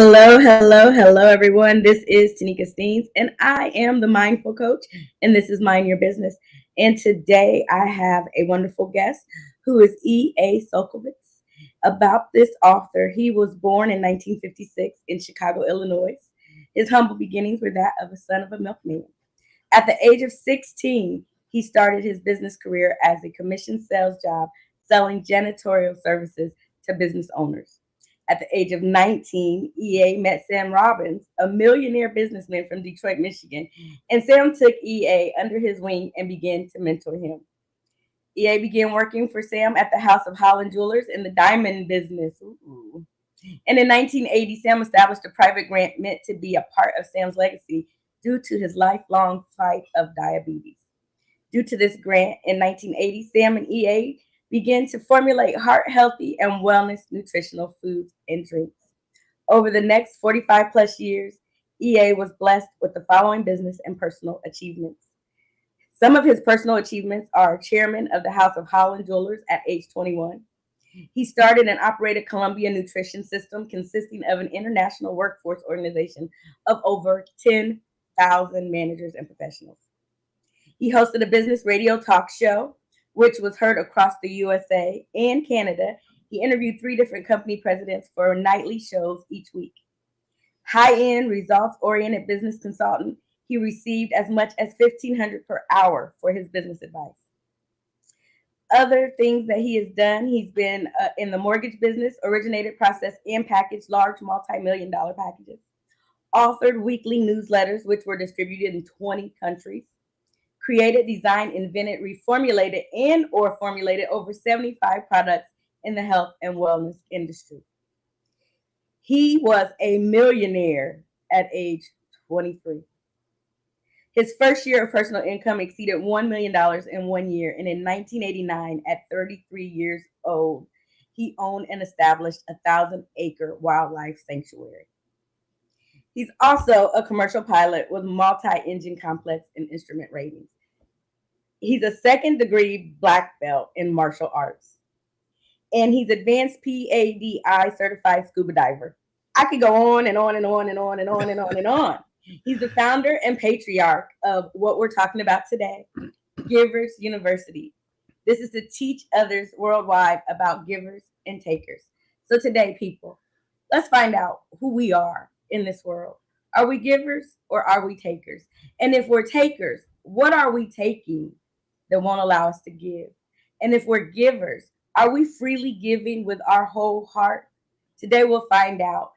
Hello, everyone. This is Tanika Steens, and I am the Mindful Coach, and this is Mind Your Business. And today I have a wonderful guest who is E.A. Solkovitz. About this author, he was born in 1956 in Chicago, Illinois. His humble beginnings were that of a son of a milkman. At the age of 16, he started his business career as a commission sales job selling janitorial services to business owners. At the age of 19, EA met Sam Robbins, a millionaire businessman from Detroit, Michigan, and Sam took EA under his wing and began to mentor him. EA began working for Sam at the House of Holland Jewelers in the diamond business. Ooh. And in 1980, Sam established a private grant meant to be a part of Sam's legacy due to his lifelong fight of diabetes. Due to this grant in 1980, Sam and EA began to formulate heart healthy and wellness nutritional foods and drinks. Over the next 45 plus years, EA was blessed with the following business and personal achievements. Some of his personal achievements are chairman of the House of Holland Jewelers at age 21. He started and operated Columbia Nutrition System, consisting of an international workforce organization of over 10,000 managers and professionals. He hosted a business radio talk show, which was heard across the USA and Canada. He interviewed 3 different company presidents for nightly shows each week. High-end, results-oriented business consultant, he received as much as $1,500 per hour for his business advice. Other things that he has done, he's been in the mortgage business, originated, processed, and packaged large multi-million-dollar packages, authored weekly newsletters, which were distributed in 20 countries, created, designed, invented, reformulated, and or formulated over 75 products in the health and wellness industry. He was a millionaire at age 23. His first year of personal income exceeded $1 million in 1 year, and in 1989, at 33 years old, he owned and established a 1,000-acre wildlife sanctuary. He's also a commercial pilot with multi-engine complex and instrument ratings. He's a second-degree black belt in martial arts, and he's advanced PADI certified scuba diver. I could go on and on and on and on and on and on and on. He's the founder and patriarch of what we're talking about today, Givers University. This is to teach others worldwide about givers and takers. So today, people, let's find out who we are in this world. Are we givers or are we takers? And if we're takers, what are we taking that won't allow us to give? And if we're givers, are we freely giving with our whole heart? Today we'll find out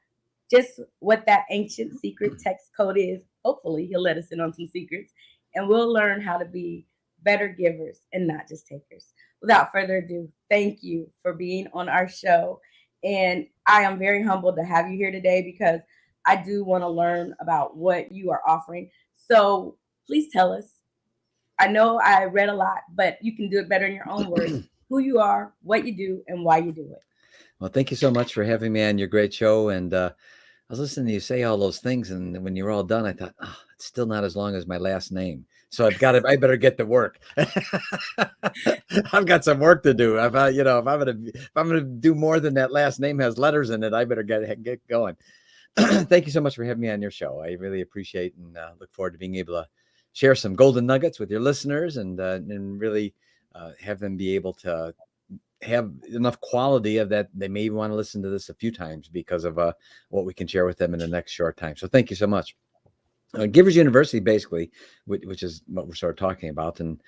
just what that ancient secret text code is. Hopefully he'll let us in on some secrets, and we'll learn how to be better givers and not just takers. Without further ado, thank you for being on our show. And I am very humbled to have you here today because I do want to learn about what you are offering. So please tell us. I know I read a lot, but you can do it better in your own words. Who you are, what you do, and why you do it. Well, thank you so much for having me on your great show. And I was listening to you say all those things, and when you were all done, I thought, oh, it's still not as long as my last name. So I better get to work. I've got some work to do. If I'm gonna do more than that last name has letters in it, I better get going. Thank you so much for having me on your show. I really appreciate and look forward to being able to share some golden nuggets with your listeners and really have them be able to have enough quality of that they may want to listen to this a few times because of what we can share with them in the next short time. So thank you so much. Givers University, basically, which is what we're sort of talking about, and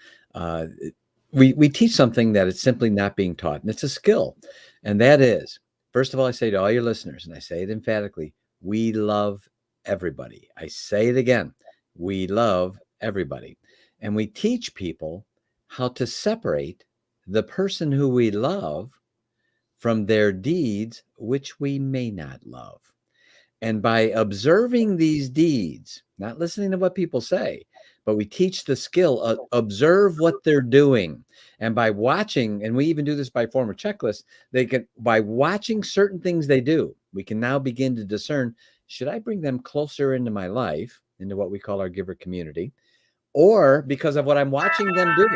we teach something that it's simply not being taught, and it's a skill, and that is, first of all, I say to all your listeners, and I say it emphatically, we love everybody. I say it again, we love everybody, and we teach people how to separate the person who we love from their deeds, which we may not love. And by observing these deeds, not listening to what people say, but we teach the skill, observe what they're doing. And by watching, and we even do this by form of checklist, by watching certain things they do, we can now begin to discern, should I bring them closer into my life, into what we call our giver community, or because of what I'm watching them do,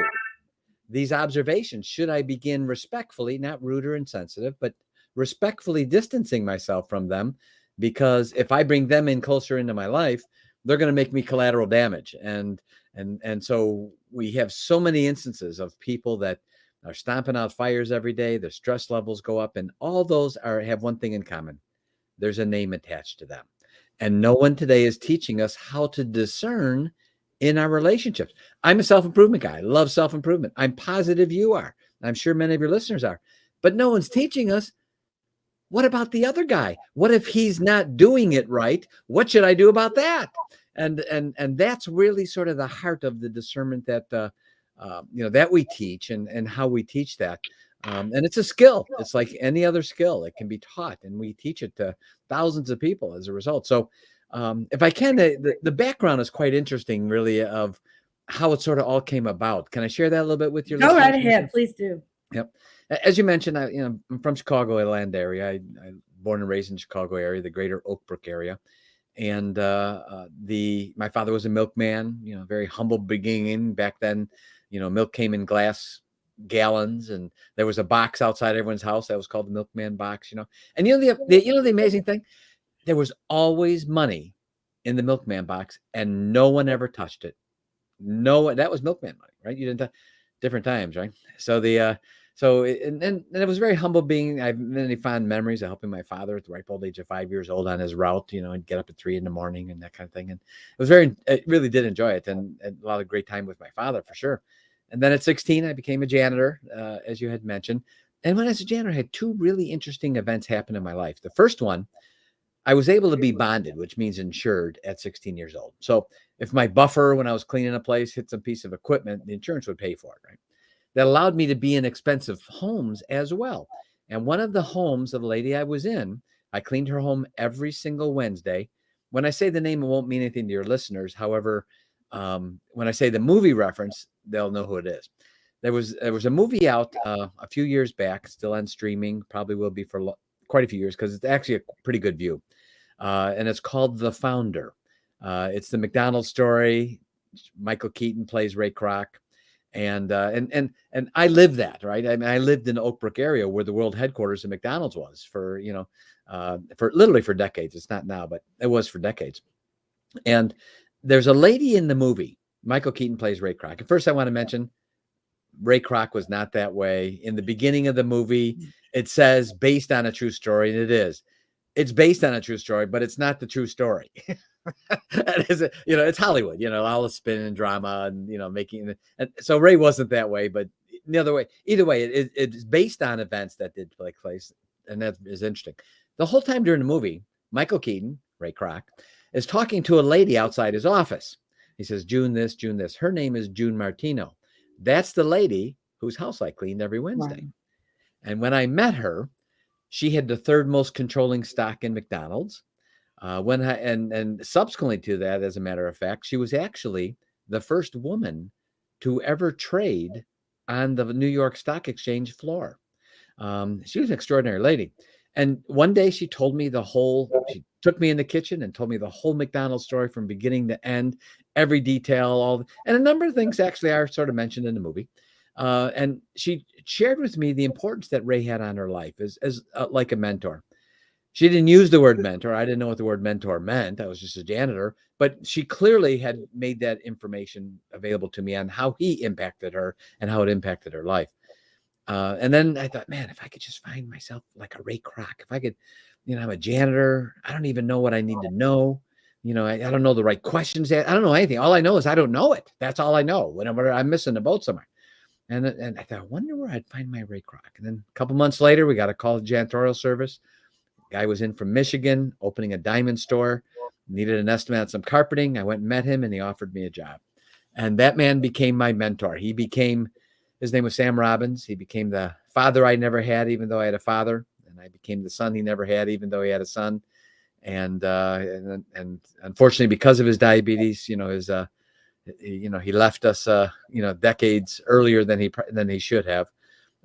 these observations, should I begin respectfully, not rude or insensitive, but respectfully distancing myself from them because if I bring them in closer into my life, they're going to make me collateral damage. And so we have so many instances of people that are stomping out fires every day. Their stress levels go up, and all those have one thing in common: there's a name attached to them. And no one today is teaching us how to discern in our relationships. I'm a self-improvement guy. I love self-improvement. I'm positive you are. I'm sure many of your listeners are. But no one's teaching us, what about the other guy? What if he's not doing it right? What should I do about that? And that's really sort of the heart of the discernment that that we teach, and how we teach that. And it's a skill. It's like any other skill. It can be taught, and we teach it to thousands of people as a result. So if I can, the background is quite interesting, really, of how it sort of all came about. Can I share that a little bit with your Go listeners? right ahead, please do. Yep. As you mentioned, I'm from Chicago, Land area. I born and raised in Chicago area, the greater Oak Brook area. And my father was a milkman, very humble beginning back then. Milk came in glass gallons, and there was a box outside everyone's house that was called the milkman box. And the amazing thing, there was always money in the milkman box, and no one ever touched it. No, that was milkman money, right? You didn't different times, right? So and it was very humble being. I have many fond memories of helping my father at the ripe old age of 5 years old on his route, and get up at 3 a.m. and that kind of thing. And it really did enjoy it, and a lot of great time with my father for sure. And then at 16, I became a janitor, as you had mentioned. And when I was a janitor, I had two really interesting events happen in my life. The first one, I was able to be bonded, which means insured, at 16 years old. So if my buffer, when I was cleaning a place, hit some piece of equipment, the insurance would pay for it, right? That allowed me to be in expensive homes as well. And one of the homes of the lady I was in, I cleaned her home every single Wednesday. When I say the name, it won't mean anything to your listeners. However, when I say the movie reference, they'll know who it is. There was a movie out a few years back, still on streaming, probably will be for quite a few years, because it's actually a pretty good view. And it's called The Founder. It's the McDonald's story. Michael Keaton plays Ray Kroc. And I lived that, right? I mean, I lived in the Oak Brook area where the world headquarters of McDonald's was for literally for decades. It's not now, but it was for decades. And there's a lady in the movie. Michael Keaton plays Ray Kroc. And first, I want to mention Ray Kroc was not that way. In the beginning of the movie, it says based on a true story, and it is. It's based on a true story, but it's not the true story. It's Hollywood, all the spin and drama and, making. And so Ray wasn't that way, but either way, it's based on events that did take place. And that is interesting. The whole time during the movie, Michael Keaton, Ray Kroc, is talking to a lady outside his office. He says, June this, June this. Her name is June Martino. That's the lady whose house I cleaned every Wednesday. Wow. And when I met her, she had the third most controlling stock in McDonald's. And subsequently to that, as a matter of fact, she was actually the first woman to ever trade on the New York Stock Exchange floor. She was an extraordinary lady. And one day she told me she took me in the kitchen and told me the whole McDonald's story from beginning to end, every detail, and a number of things actually are sort of mentioned in the movie. And she shared with me the importance that Ray had on her life as like a mentor. She didn't use the word mentor. I didn't know what the word mentor meant. I was just a janitor, but she clearly had made that information available to me on how he impacted her and how it impacted her life. And then I thought, man, if I could just find myself like a Ray Kroc, if I could, I'm a janitor. I don't even know what I need to know. I don't know the right questions. I don't know anything. All I know is I don't know it. That's all I know. Whenever I'm missing a boat somewhere. And I thought, I wonder where I'd find my Ray Kroc. And then a couple months later, we got a call to janitorial service. Guy was in from Michigan, opening a diamond store, needed an estimate on some carpeting. I went and met him, and he offered me a job. And that man became my mentor. His name was Sam Robbins. He became the father I never had, even though I had a father. And I became the son he never had, even though he had a son. And unfortunately, because of his diabetes, he left us, decades earlier than he should have.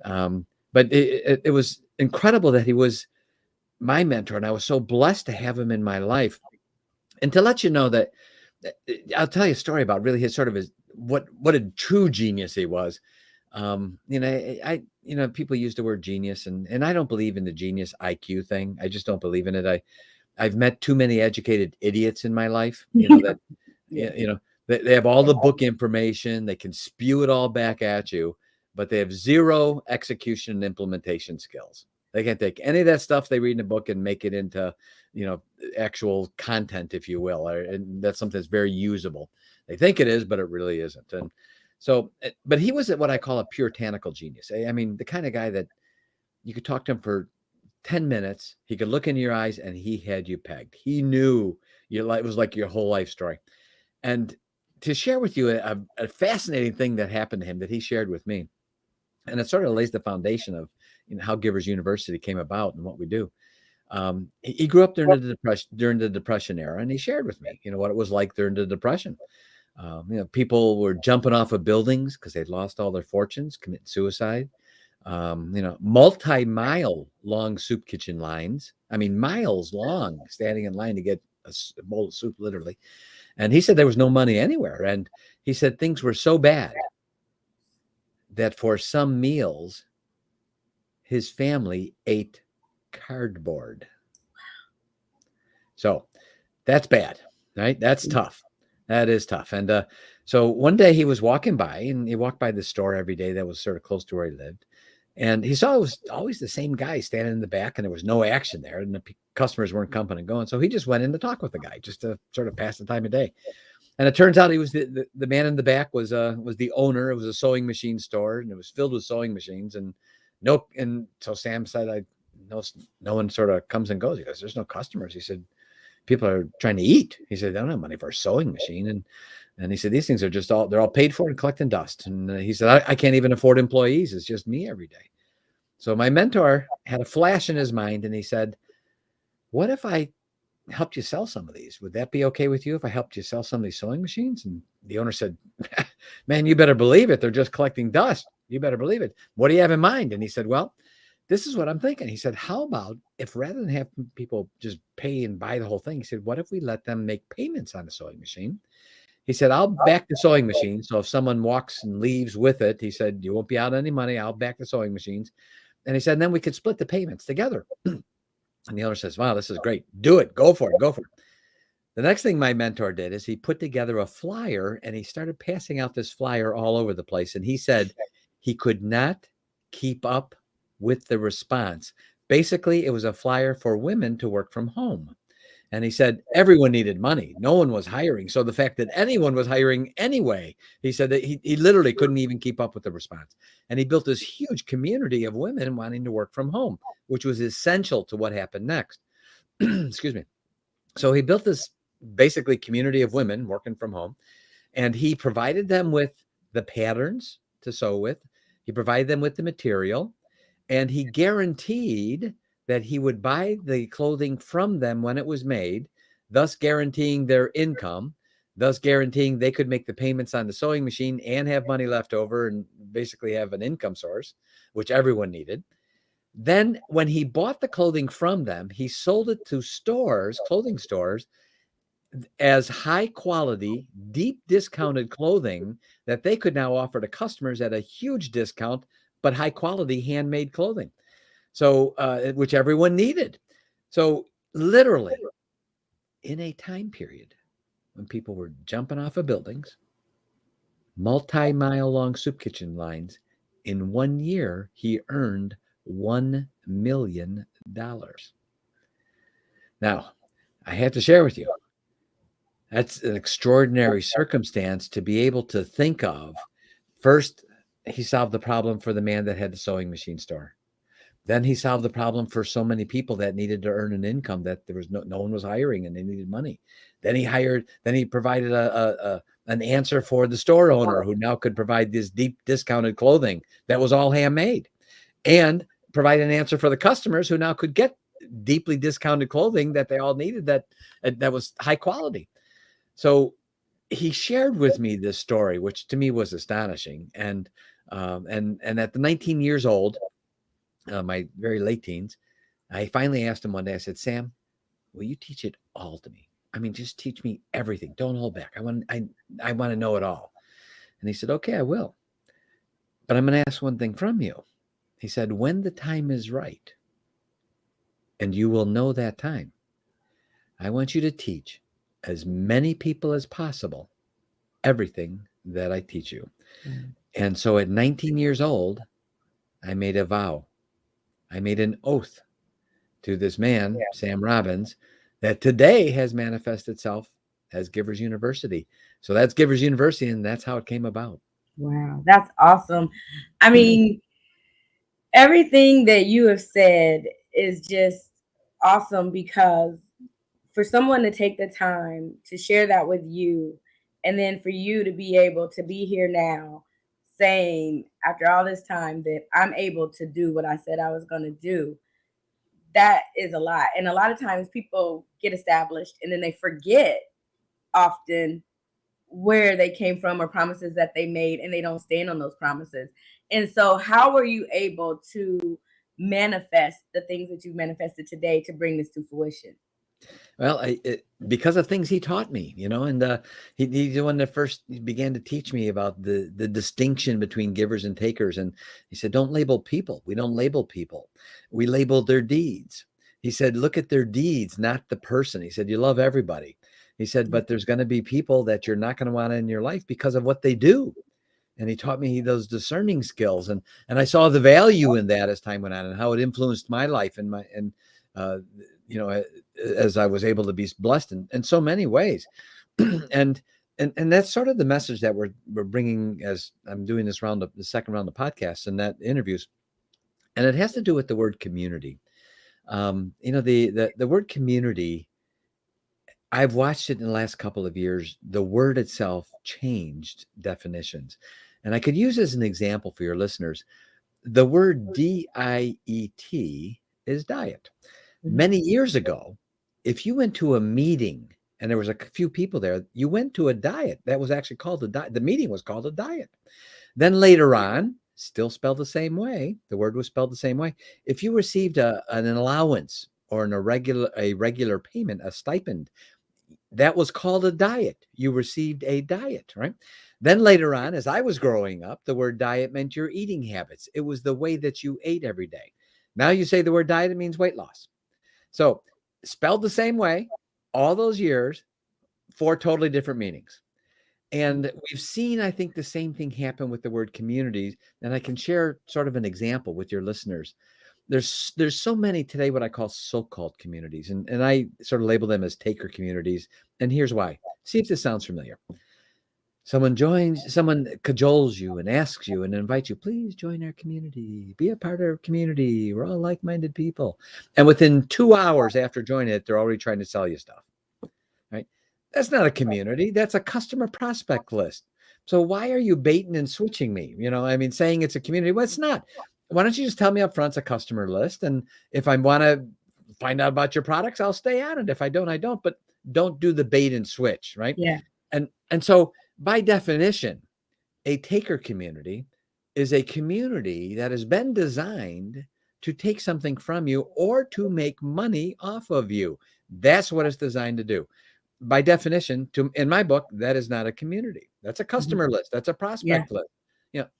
But it was incredible that he was my mentor, and I was so blessed to have him in my life. And to let you know that, I'll tell you a story about really what a true genius he was. People use the word genius, and I don't believe in the genius IQ thing. I just don't believe in it. I've met too many educated idiots in my life, that Yeah. they have all the book information, they can spew it all back at you, but they have zero execution and implementation skills. They can't take any of that stuff they read in a book and make it into, actual content, if you will, and that's something that's very usable. They think it is, but it really isn't. And so, but he was what I call a puritanical genius. I mean, the kind of guy that you could talk to him for 10 minutes, he could look in your eyes and he had you pegged. He knew it was like your whole life story. And to share with you a fascinating thing that happened to him that he shared with me, and it sort of lays the foundation of how Givers University came about and what we do. He grew up during the Depression era, and he shared with me, what it was like during the Depression. People were jumping off of buildings because they'd lost all their fortunes, committing suicide. Multi-mile long soup kitchen lines. I mean, miles long, standing in line to get a bowl of soup, literally. And he said there was no money anywhere. And he said things were so bad that for some meals, his family ate cardboard. So that's bad, right? That's tough. That is tough. And so one day he was walking by, and he walked by the store every day that was sort of close to where he lived. And he saw it was always the same guy standing in the back, and there was no action there, and the customers weren't coming and going. So he just went in to talk with the guy just to sort of pass the time of day. And it turns out he was the man in the back was the owner. It was a sewing machine store, and it was filled with sewing machines. And so Sam said, no one sort of comes and goes. He goes, there's no customers. He said, people are trying to eat. He said, they don't have money for a sewing machine. And he said, these things are they're all paid for and collecting dust. And he said, I can't even afford employees. It's just me every day. So my mentor had a flash in his mind, and he said, what if I helped you sell some of these? Would that be okay with you if I helped you sell some of these sewing machines? And the owner said, man, you better believe it. They're just collecting dust. You better believe it. What do you have in mind? And he said, well, this is what I'm thinking. He said, how about if rather than have people just pay and buy the whole thing, he said, what if we let them make payments on the sewing machine? He said, I'll back the sewing machine. So if someone walks and leaves with it, he said, you won't be out any money. I'll back the sewing machines. And he said, and then we could split the payments together. And the owner says, wow, this is great. Do it. Go for it. Go for it. The next thing my mentor did is he put together a flyer, and he started passing out this flyer all over the place. And he said he could not keep up with the response. Basically, it was a flyer for women to work from home. And he said everyone needed money. No one was hiring. So the fact that anyone was hiring anyway, he said that he literally couldn't even keep up with the response. And he built this huge community of women wanting to work from home, which was essential to what happened next. Excuse me. So he built this basically community of women working from home, and he provided them with the patterns to sew with. He provided them with the material, and he guaranteed that he would buy the clothing from them when it was made, thus guaranteeing their income, thus guaranteeing they could make the payments on the sewing machine and have money left over and basically have an income source, which everyone needed. Then when he bought the clothing from them, he sold it to clothing stores, as high quality, deep discounted clothing that they could now offer to customers at a huge discount, but high quality handmade clothing. So, which everyone needed. So literally in a time period when people were jumping off of buildings, multi-mile long soup kitchen lines, in 1 year, he earned $1 million. Now, I have to share with you, that's an extraordinary circumstance to be able to think of. First, he solved the problem for the man that had the sewing machine store. Then he solved the problem for so many people that needed to earn an income that there was no one was hiring and they needed money. Then he provided an answer for the store owner who now could provide this deep discounted clothing that was all handmade, and provide an answer for the customers who now could get deeply discounted clothing that they all needed that was high quality. So he shared with me this story, which to me was astonishing. And at the 19 years old, my very late teens, I finally asked him one day, I said, Sam, will you teach it all to me? I mean, just teach me everything. Don't hold back. I want to know it all. And he said, okay, I will. But I'm going to ask one thing from you. He said, when the time is right, and you will know that time, I want you to teach as many people as possible everything that I teach you. Mm. And so at 19 years old, I made a vow. I made an oath to this man, Yeah. Sam Robbins, that today has manifested itself as Givers University. So that's Givers University, and that's how it came about. Wow, that's awesome. I mean, everything that you have said is just awesome because for someone to take the time to share that with you, and then for you to be able to be here now saying after all this time that I'm able to do what I said I was going to do, that is a lot. And a lot of times people get established and then they forget often where they came from or promises that they made, and they don't stand on those promises. And so how were you able to manifest the things that you manifested today to bring this to fruition? Well, because of things he taught me, and he's the one that first began to teach me about the distinction between givers and takers. And he said, "Don't label people. We don't label people. We label their deeds." He said, "Look at their deeds, not the person." He said, "You love everybody." He said, "But there's going to be people that you're not going to want in your life because of what they do." And he taught me those discerning skills, and I saw the value in that as time went on, and how it influenced my life and uh, you know as I was able to be blessed in so many ways. and and that's sort of the message that we're bringing as I'm doing this round of the second round of podcasts and that interviews, and it has to do with the word community. The word community, I've watched it in the last couple of years. The word itself changed definitions. And I could use as an example for your listeners. The word diet is diet. Mhm. Many years ago, if you went to a meeting and there was a few people there, you went to a diet. That was actually called a diet. The meeting was called a diet. Then later on, still spelled the same way, the word was spelled the same way. If you received an allowance or a regular payment, a stipend, that was called a diet. You received a diet, right? Then later on, as I was growing up, the word diet meant your eating habits. It was the way that you ate every day. Now you say the word diet, it means weight loss. So spelled the same way, all those years, four totally different meanings. And we've seen, I think, the same thing happen with the word communities. And I can share sort of an example with your listeners. There's so many today what I call so-called communities, and I sort of label them as taker communities. And here's why. See if this sounds familiar. Someone cajoles you and asks you and invites you, please join our community, be a part of our community. We're all like-minded people. And within 2 hours after joining it, they're already trying to sell you stuff, right? That's not a community. That's a customer prospect list. So why are you baiting and switching me? Saying it's a community. Well, it's not. Why don't you just tell me up front it's a customer list? And if I want to find out about your products, I'll stay on it. If I don't, I don't. But don't do the bait and switch, right? Yeah. And so by definition, a taker community is a community that has been designed to take something from you or to make money off of you. That's what it's designed to do. By definition, in my book, that is not a community. That's a Mhm. customer list. That's a Yeah. prospect list.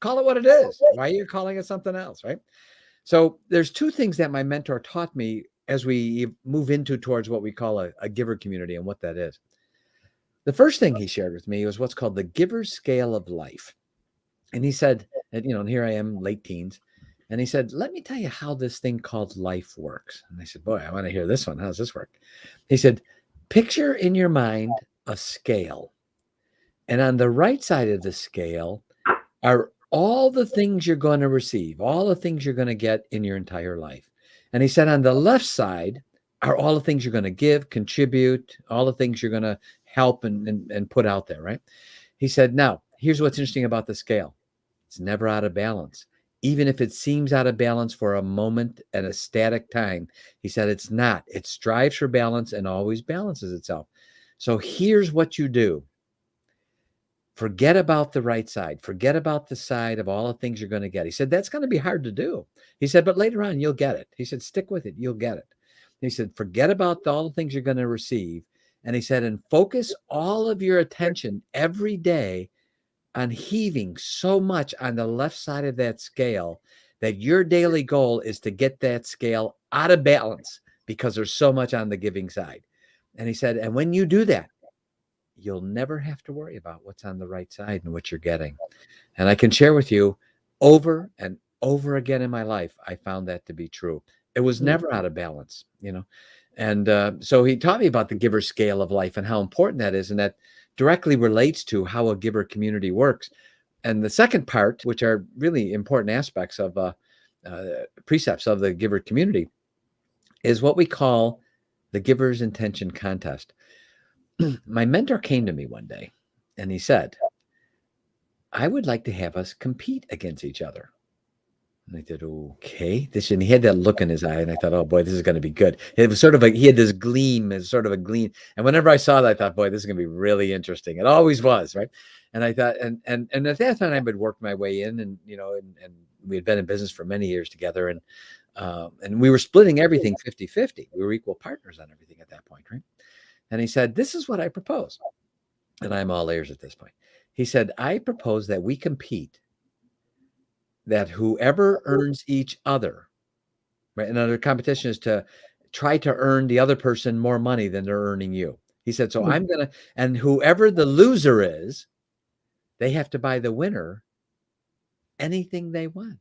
Call it what it is. Why are you calling it something else, right? So there's two things that my mentor taught me as we move into towards what we call a giver community and what that is. The first thing he shared with me was what's called the giver's scale of life. And he said, and here I am, late teens. And he said, let me tell you how this thing called life works. And I said, boy, I want to hear this one. How does this work? He said, picture in your mind a scale. And on the right side of the scale are all the things you're going to receive, all the things you're going to get in your entire life. And he said, on the left side are all the things you're going to give, contribute, all the things you're going to help and put out there, right? He said, now, here's what's interesting about the scale. It's never out of balance. Even if it seems out of balance for a moment at a static time, he said it's not. It strives for balance and always balances itself. So here's what you do. Forget about the right side. Forget about the side of all the things you're going to get. He said, that's going to be hard to do. He said, but later on, you'll get it. He said, stick with it. You'll get it. He said, forget about all the things you're going to receive. And he said, and focus all of your attention every day on heaving so much on the left side of that scale that your daily goal is to get that scale out of balance because there's so much on the giving side. And he said, and when you do that, you'll never have to worry about what's on the right side and what you're getting. And I can share with you over and over again in my life, I found that to be true. It was never out of balance, you know. And so he taught me about the giver scale of life and how important that is. And that directly relates to how a giver community works. And the second part, which are really important aspects of precepts of the giver community, is what we call the giver's intention contest. My mentor came to me one day and he said, I would like to have us compete against each other. And I said, okay. And he had that look in his eye, and I thought, oh boy, this is going to be good. It was sort of he had this gleam, as sort of a gleam. And whenever I saw that, I thought, boy, this is going to be really interesting. It always was, right? And I thought, and at that time, I had worked my way in, and and we had been in business for many years together, and we were splitting everything 50-50. We were equal partners on everything at that point, right? And he said, this is what I propose. And I'm all ears at this point. He said, I propose that we compete, that whoever earns each other, right? Another competition is to try to earn the other person more money than they're earning you. He said, so I'm going to, and whoever the loser is, they have to buy the winner anything they want.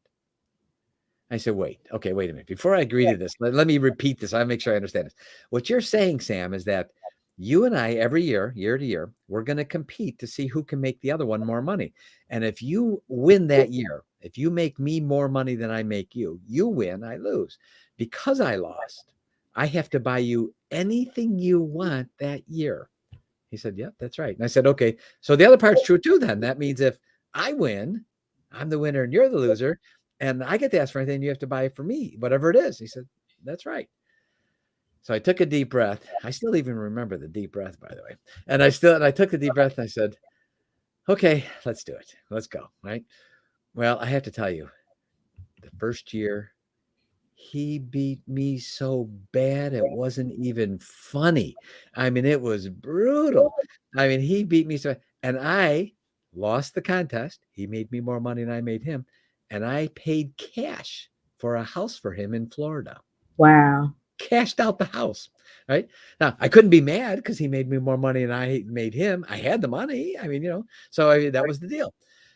I said, wait a minute. Before I agree to this, let me repeat this. I'll make sure I understand this. What you're saying, Sam, is that you and I, every year to year, we're going to compete to see who can make the other one more money. And if you win that year, if you make me more money than I make you, you win, I lose. Because I lost, I have to buy you anything you want that year. He said, yeah, that's right. And I said, okay, so the other part's true too then. That means if I win, I'm the winner and you're the loser, and I get to ask for anything, you have to buy it for me, whatever it is. He said, that's right. So I took a deep breath. I still even remember the deep breath, by the way. And I took a deep breath and I said, okay, let's do it. Let's go. Right. Well, I have to tell you, the first year, he beat me so bad it wasn't even funny. I mean, it was brutal. I mean, he beat me so, and I lost the contest. He made me more money than I made him, and I paid cash for a house for him in Florida. Wow. Cashed out the house. Right now, I couldn't be mad because he made me more money than I made him. I had the money. I mean, so that was the deal.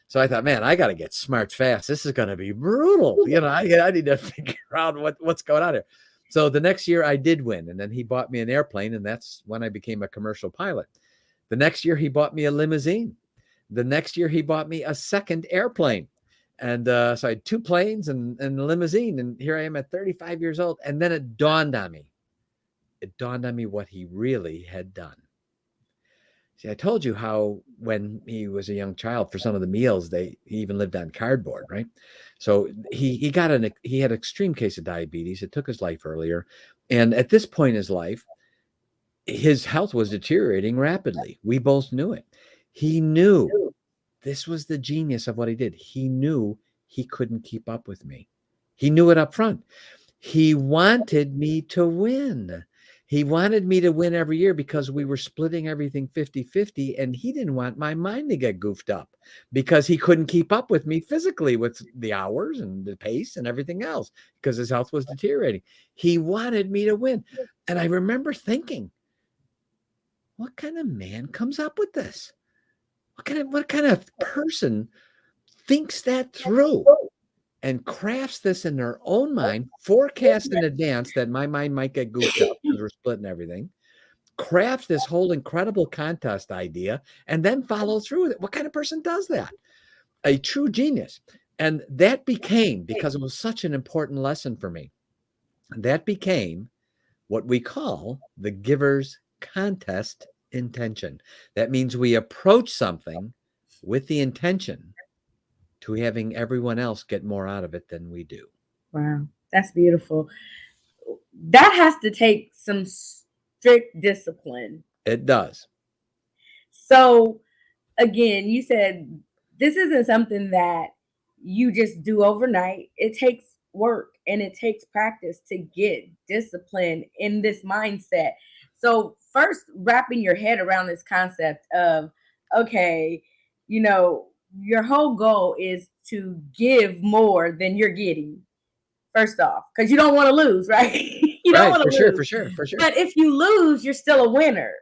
So I thought, man, I got to get smart fast. This is going to be brutal. I need to figure out what's going on here. So the next year I did win, and then he bought me an airplane, and that's when I became a commercial pilot. The next year he bought me a limousine. The next year he bought me a second airplane. And so I had two planes and a limousine, and here I am at 35 years old. And then it dawned on me what he really had done. See, I told you how when he was a young child, for some of the meals, he even lived on cardboard, right? So he had an extreme case of diabetes. It took his life earlier. And at this point in his life, his health was deteriorating rapidly. We both knew it. He knew, this was the genius of what he did. He knew he couldn't keep up with me. He knew it up front. He wanted me to win. He wanted me to win every year because we were splitting everything 50-50, and he didn't want my mind to get goofed up because he couldn't keep up with me physically with the hours and the pace and everything else because his health was deteriorating. He wanted me to win. And I remember thinking, what kind of man comes up with this? What kind of person thinks that through and crafts this in their own mind, forecasts in advance that my mind might get goofed up because we're splitting everything, crafts this whole incredible contest idea, and then follow through with it? What kind of person does that? A true genius. And that became, because it was such an important lesson for me, that became what we call the giver's contest intention. That means we approach something with the intention to having everyone else get more out of it than we do. Wow, that's beautiful. That has to take some strict discipline. It does. So, again, you said this isn't something that you just do overnight. It takes work and it takes practice to get discipline in this mindset. So, first, wrapping your head around this concept of, okay, your whole goal is to give more than you're getting, first off, because you don't want to lose, right? You don't Right. want For to sure. lose. For sure. For sure. But if you lose, you're still a winner.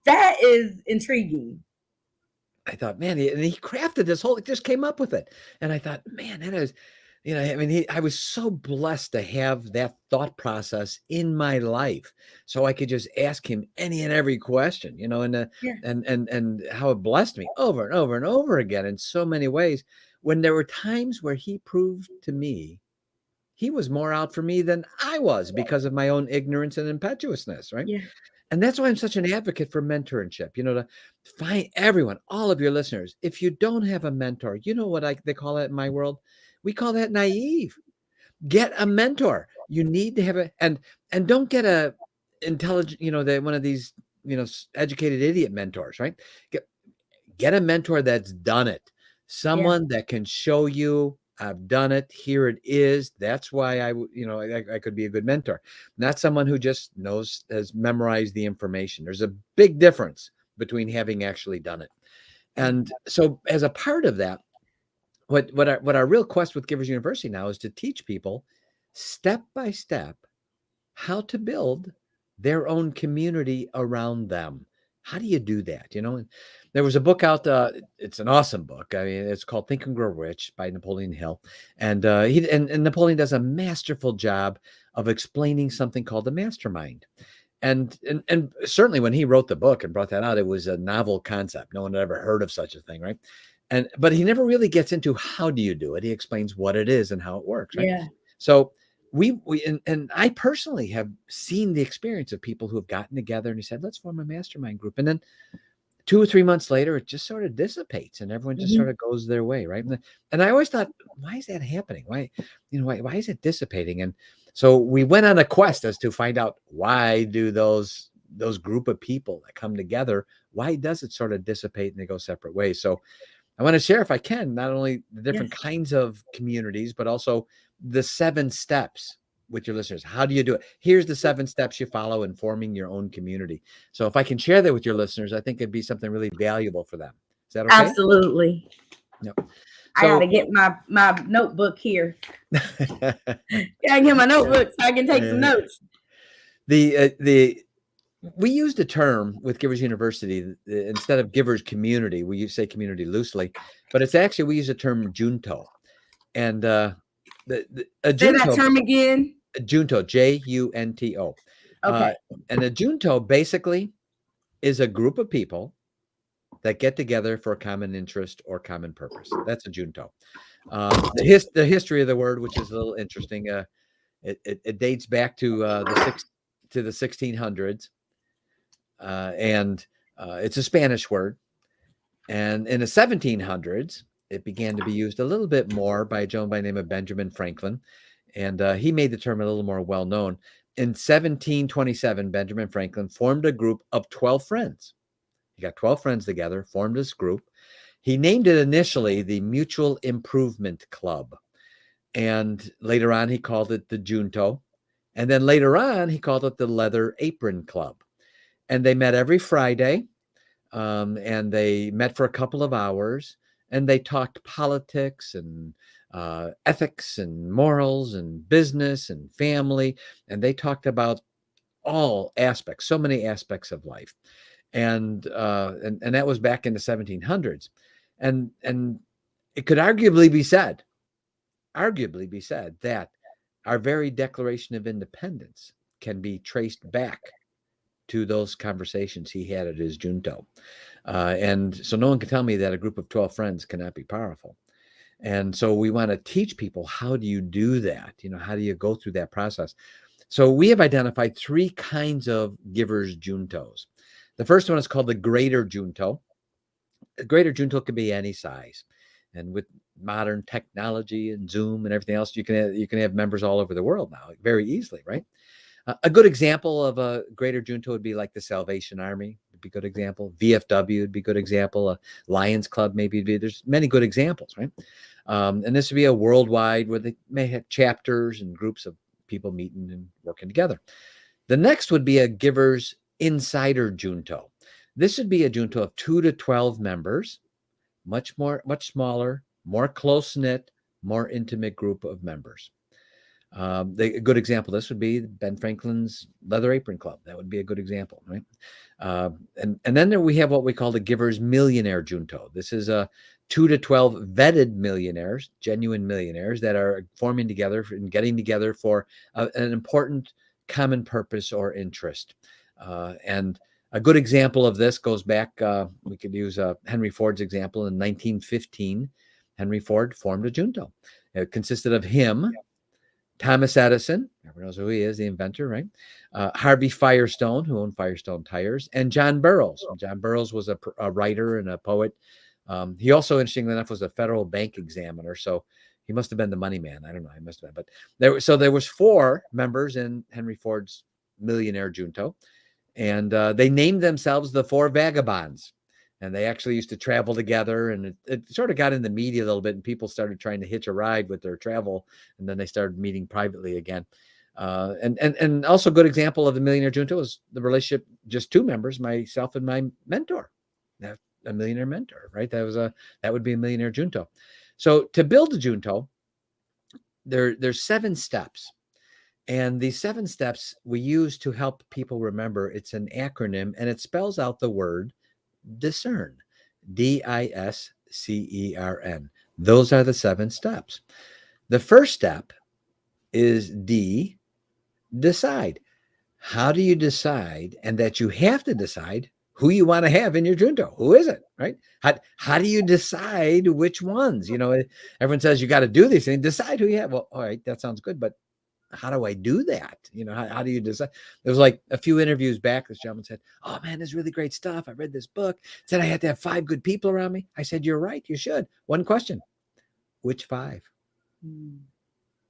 That is intriguing. I thought, man, he crafted this whole, just came up with it. And I thought, man, that is, I mean, I was so blessed to have that thought process in my life. So I could just ask him any and every question, Yeah. and how it blessed me over and over and over again in so many ways. When there were times where he proved to me he was more out for me than I was because of my own ignorance and impetuousness, right? Yeah. And that's why I'm such an advocate for mentorship, to find everyone, all of your listeners. If you don't have a mentor, you know what they call it in my world? We call that naive. Get a mentor. You need to have and don't get a intelligent, one of these, educated idiot mentors, right? Get a mentor that's done it. Yeah. Someone that can show you, I've done it. Here it is. That's why I could be a good mentor. Not someone who just has memorized the information. There's a big difference between having actually done it. And so as a part of that, what our real quest with Givers University now is to teach people step by step how to build their own community around them. How do you do that? And there was a book out. It's an awesome book. I mean, it's called Think and Grow Rich by Napoleon Hill, and and Napoleon does a masterful job of explaining something called the mastermind. And certainly when he wrote the book and brought that out, it was a novel concept. No one had ever heard of such a thing, right? But he never really gets into how do you do it. He explains what it is and how it works, right? Yeah. So and I personally have seen the experience of people who have gotten together and he said, let's form a mastermind group. And then 2 or 3 months later, it just sort of dissipates and everyone just sort of goes their way, right? And I always thought, why is that happening? Why is it dissipating? And so we went on a quest as to find out why do those group of people that come together, why does it sort of dissipate and they go separate ways? So I want to share, if I can, not only the different kinds of communities, but also the 7 steps with your listeners. How do you do it? Here's the 7 steps you follow in forming your own community. So if I can share that with your listeners, I think it'd be something really valuable for them. Is that okay? Absolutely. Yep. I gotta get my notebook here. Gotta get my notebook so I can take some notes. We used a term with Givers University instead of Givers Community. We say community loosely, but it's actually we use the term junto, and a Say junto. that term again. Junto, Junto. Okay. And a junto basically is a group of people that get together for a common interest or common purpose. That's a junto. The history of the word, which is a little interesting, it dates back to the 1600s, and it's a Spanish word. And in the 1700s, it began to be used a little bit more by a gentleman by the name of Benjamin Franklin. And he made the term a little more well-known. In 1727, Benjamin Franklin formed a group of 12 friends. He got 12 friends together, formed this group. He named it initially the Mutual Improvement Club. And later on, he called it the Junto. And then later on, he called it the Leather Apron Club. And they met every Friday. And they met for a couple of hours. And they talked politics and ethics and morals and business and family. And they talked about all aspects, so many aspects of life. And that was back in the 1700s. And it could arguably be said that our very Declaration of Independence can be traced back to those conversations he had at his junto. And so no one can tell me that a group of 12 friends cannot be powerful. And so we want to teach people, how do you do that? How do you go through that process? So we have identified 3 kinds of givers juntos. The first one is called the greater junto. A greater junto can be any size. And with modern technology and Zoom and everything else, you can have members all over the world now very easily, right? A good example of a greater junto would be like the Salvation Army, would be a good example. VFW would be a good example. Lions Club maybe. There's many good examples, right? And this would be a worldwide where they may have chapters and groups of people meeting and working together. The next would be a Givers Insider Junto. This would be a junto of 2 to 12 members, much smaller, more close-knit, more intimate group of members. A good example of this would be Ben Franklin's Leather Apron Club. That would be a good example, right? And then there we have what we call the Giver's Millionaire Junto. This is a 2 to 12 vetted millionaires, genuine millionaires that are forming together and getting together for an important common purpose or interest. And a good example of this goes back, we could use Henry Ford's example. In 1915, Henry Ford formed a junto. It consisted of him, Thomas Edison, everyone knows who he is, the inventor, right? Harvey Firestone, who owned Firestone Tires, and John Burroughs. John Burroughs was a writer and a poet. He also, interestingly enough, was a federal bank examiner. So he must have been the money man. I don't know. He must have been. But there was 4 members in Henry Ford's millionaire junto. And they named themselves the 4 Vagabonds. And they actually used to travel together, and it sort of got in the media a little bit, and people started trying to hitch a ride with their travel, and then they started meeting privately again. And also a good example of the millionaire junto is the relationship, just 2 members, myself and my mentor, a millionaire mentor, right? That would be a millionaire junto. So to build a junto, there's 7 steps. And these 7 steps we use to help people remember. It's an acronym, and it spells out the word discern, DISCERN. Those are the 7 steps. The first step is D, decide. How do you decide? And that you have to decide who you want to have in your junto. Who is it, right? How do you decide which ones? Everyone says you got to do these things. Decide who you have. Well, all right, that sounds good, but how do I do that? How do you decide? There was like a few interviews back. This gentleman said, "Oh man, this is really great stuff. I read this book. It said I had to have 5 good people around me." I said, "You're right. You should." One question: which 5?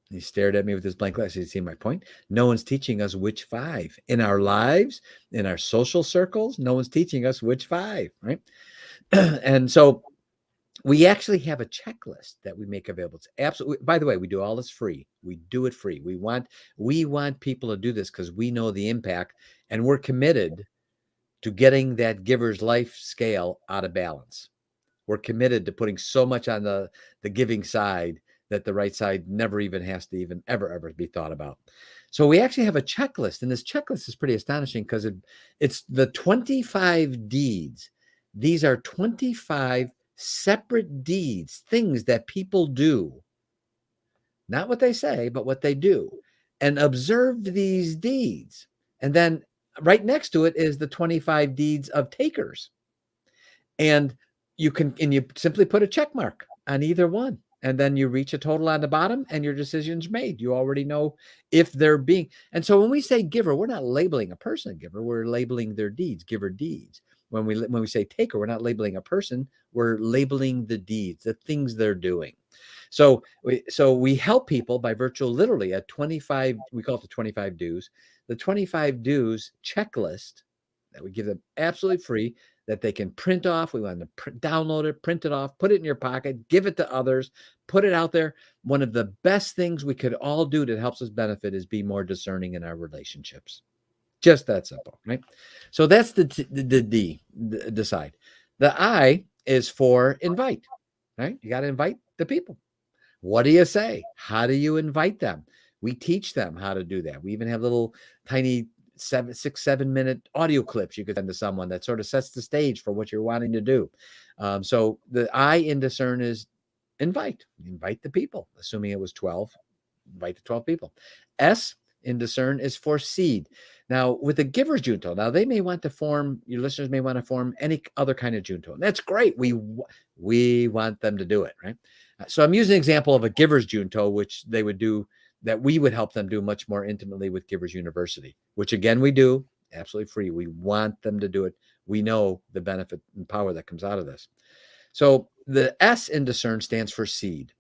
He stared at me with his blank glass. You see my point? No one's teaching us which 5 in our lives, in our social circles. No one's teaching us which 5, right? And so we actually have a checklist that we make available. It's absolutely, by the way, we do all this free. We do it free. We want people to do this because we know the impact, and we're committed to getting that giver's life scale out of balance. We're committed to putting so much on the giving side that the right side never even has to even ever be thought about. So we actually have a checklist, and this checklist is pretty astonishing because it's the 25 deeds. These are 25 separate deeds, things that people do, not what they say, but what they do, and observe these deeds. And then right next to it is the 25 deeds of takers. And you simply put a check mark on either one. And then you reach a total on the bottom and your decision's made. You already know if they're being. And so when we say giver, we're not labeling a person a giver. We're labeling their deeds, giver deeds. When we say taker, we're not labeling a person. We're labeling the deeds, the things they're doing. So we help people by literally a 25, we call it the 25 do's, the 25 do's checklist that we give them absolutely free, that they can print off. We want them to download it, print it off, put it in your pocket, give it to others, put it out there. One of the best things we could all do that helps us benefit is be more discerning in our relationships. Just that simple, right? So that's the D, decide. The I is for invite, right? You got to invite the people. What do you say? How do you invite them? We teach them how to do that. We even have little tiny 6-7 minute audio clips you could send to someone that sort of sets the stage for what you're wanting to do. So the I in discern is invite the people, assuming it was 12, invite the 12 people. S in discern is for seed. Now with the giver's junto, now they may want to form, your listeners may want to form any other kind of junto. And that's great. We want them to do it, right? So I'm using an example of a giver's junto, which they would do, that we would help them do much more intimately with Givers University, which again, we do absolutely free. We want them to do it. We know the benefit and power that comes out of this. So the S in discern stands for seed.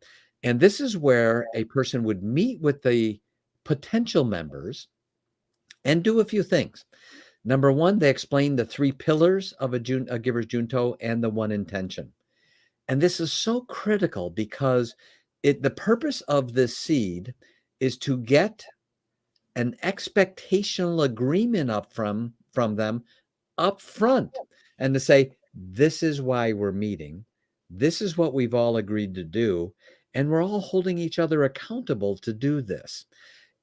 And this is where a person would meet with the potential members and do a few things. Number 1, they explain the 3 pillars of a giver's junto and the 1 intention. And this is so critical because the purpose of this seed is to get an expectational agreement up from them up front, and to say, this is why we're meeting. This is what we've all agreed to do. and we're all holding each other accountable to do this.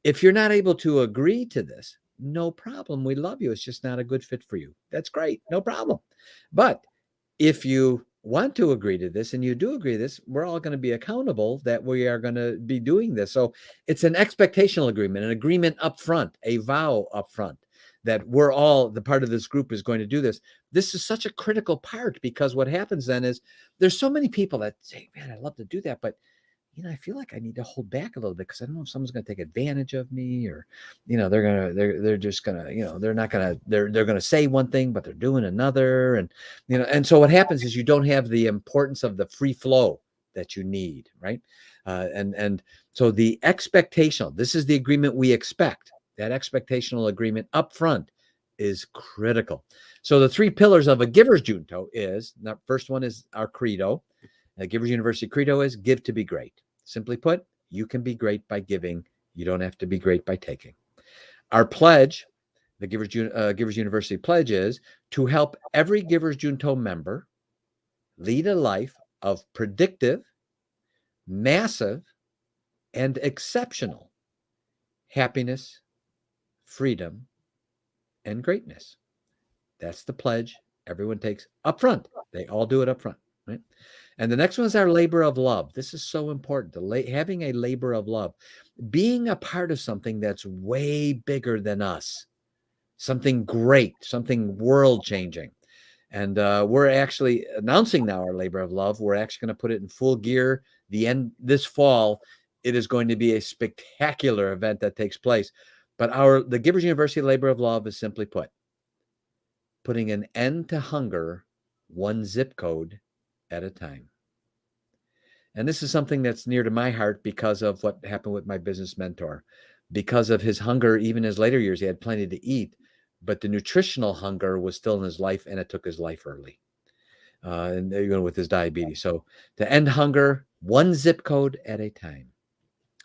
If you're not able to agree to this, no problem. We love you. It's just not a good fit for you. That's great. No problem. But if you want to agree to this and you do agree to this, we're all going to be accountable that we are going to be doing this. So it's an expectational agreement, an agreement up front, a vow up front that we're all, the part of this group is going to do this. This is such a critical part, because what happens then is there's so many people that say, man, I'd love to do that, but I feel like I need to hold back a little bit because I don't know if someone's going to take advantage of me, or, they're just going to, they're not going to, they're going to say one thing, but they're doing another. And, and so what happens is you don't have the importance of the free flow that you need. Right. And so the expectational, this is the agreement we expect. That expectational agreement up front is critical. So the 3 pillars of a giver's junto is, the first one is our credo. The Givers University credo is give to be great. Simply put, you can be great by giving. You don't have to be great by taking. Our pledge, the Givers University pledge, is to help every Givers Junto member lead a life of predictive, massive, and exceptional happiness, freedom, and greatness. That's the pledge everyone takes up front. They all do it up front. Right? And the next one is our labor of love. This is so important, having a labor of love, being a part of something that's way bigger than us, something great, something world changing. And we're actually announcing now our labor of love. We're actually going to put it in full gear this fall. It is going to be a spectacular event that takes place. But the Givers University labor of love is, simply put, putting an end to hunger, one zip code at a time. And this is something that's near to my heart because of what happened with my business mentor. Because of his hunger, even in his later years, he had plenty to eat, but the nutritional hunger was still in his life, and it took his life early. And with his diabetes. So to end hunger, one zip code at a time.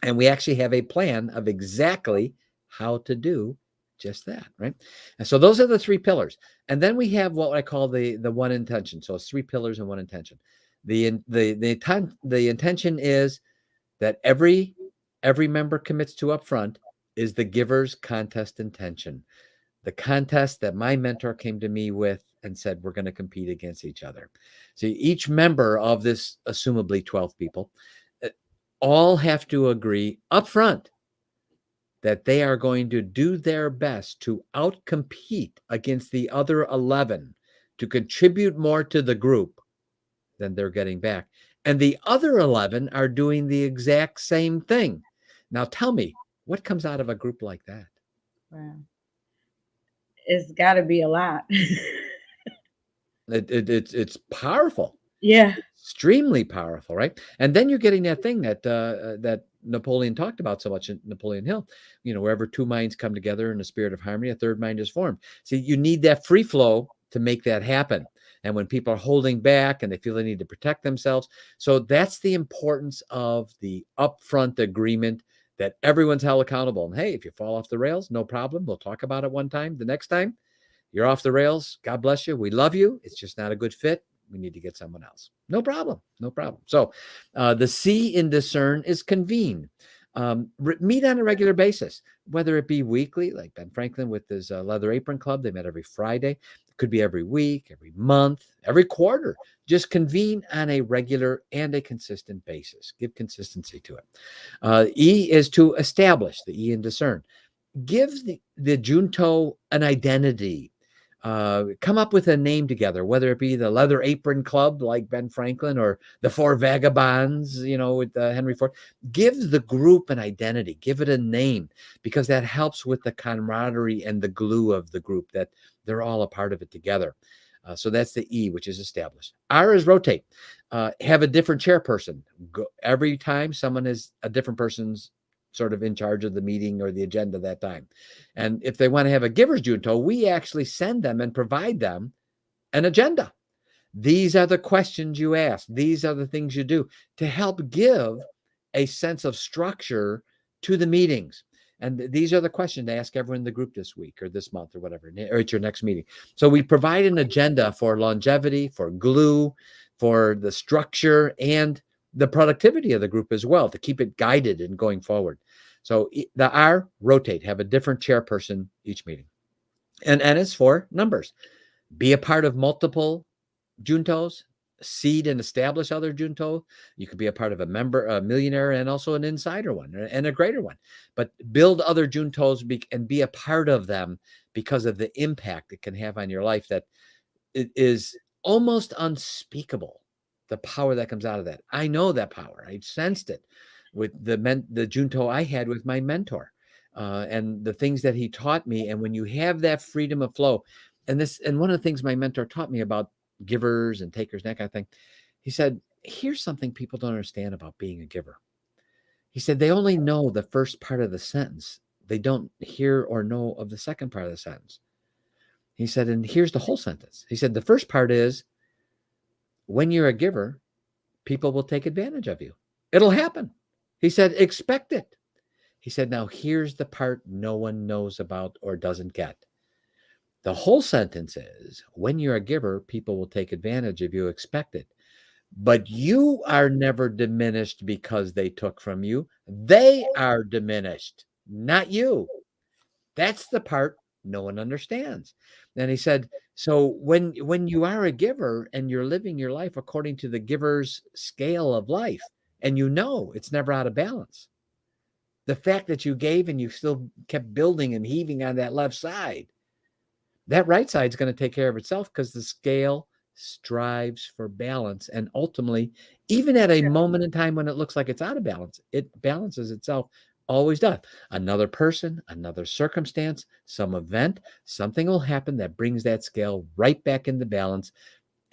And we actually have a plan of exactly how to do just that, right? And so those are the 3 pillars. And then we have what I call the one intention. So it's 3 pillars and one intention. The intention is that every member commits to up front is the giver's contest intention. The contest that my mentor came to me with and said, we're going to compete against each other. So each member of this, assumably 12 people, all have to agree up front that they are going to do their best to outcompete against the other 11 to contribute more to the group than they're getting back. And the other 11 are doing the exact same thing. Now tell me, what comes out of a group like that? Wow. It's got to be a lot. It's powerful. Yeah. Extremely powerful, right? And then you're getting that thing that Napoleon talked about so much in Napoleon Hill, wherever 2 minds come together in a spirit of harmony, a third mind is formed. See, you need that free flow to make that happen. And when people are holding back and they feel they need to protect themselves. So that's the importance of the upfront agreement that everyone's held accountable. And hey, if you fall off the rails, no problem. We'll talk about it one time. The next time you're off the rails, God bless you. We love you. It's just not a good fit. We need to get someone else. No problem. No problem. So the C in discern is convene. Meet on a regular basis, whether it be weekly, like Ben Franklin with his Leather Apron Club. They met every Friday. It could be every week, every month, every quarter. Just convene on a regular and a consistent basis. Give consistency to it. E is to establish, the E in discern. Give the junto an identity. Come up with a name together, whether it be the Leather Apron Club, like Ben Franklin, or the 4 Vagabonds, with Henry Ford. Give the group an identity, give it a name, because that helps with the camaraderie and the glue of the group, that they're all a part of it together. So that's the E, which is established. R is rotate. Have a different chairperson. Every time someone is a different person's sort of in charge of the meeting or the agenda that time. And if they want to have a giver's junto, we actually send them and provide them an agenda. These are the questions you ask. These are the things you do to help give a sense of structure to the meetings. And these are the questions to ask everyone in the group this week or this month or whatever, or at your next meeting. So we provide an agenda for longevity, for glue, for the structure, and the productivity of the group as well, to keep it guided and going forward. So the R, rotate, have a different chairperson each meeting. And N is for numbers. Be a part of multiple juntos, seed and establish other junto. You could be a part of a millionaire, and also an insider one and a greater one. But build other juntos and be a part of them because of the impact it can have on your life, that it is almost unspeakable, the power that comes out of that. I know that power. I sensed it with the junto I had with my mentor, and the things that he taught me. And when you have that freedom of flow, and one of the things my mentor taught me about givers and takers and that kind of thing, he said, here's something people don't understand about being a giver. He said they only know the first part of the sentence. They don't hear or know of the second part of the sentence. He said, and here's the whole sentence. He said, the first part is, when you're a giver, people will take advantage of you. It'll happen. He said, expect it. He said, now here's the part no one knows about or doesn't get. The whole sentence is, when you're a giver, people will take advantage of you. Expect it. But you are never diminished because they took from you. They are diminished, not you. That's the part no one understands. And he said, so when you are a giver and you're living your life according to the giver's scale of life, and you know it's never out of balance, the fact that you gave and you still kept building and heaving on that left side, that right side is going to take care of itself, because the scale strives for balance. And ultimately, even at a moment in time when it looks like it's out of balance, it balances itself, always does. Another person, another circumstance, some event, something will happen that brings that scale right back into balance,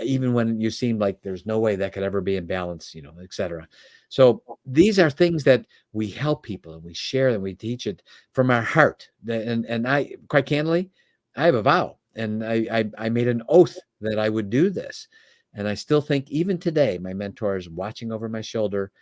even when you seem like there's no way that could ever be in balance, et cetera. So these are things that we help people and we share and we teach it from our heart. And I, quite candidly, I have a vow, and I made an oath that I would do this. And I still think, even today, my mentor is watching over my shoulder.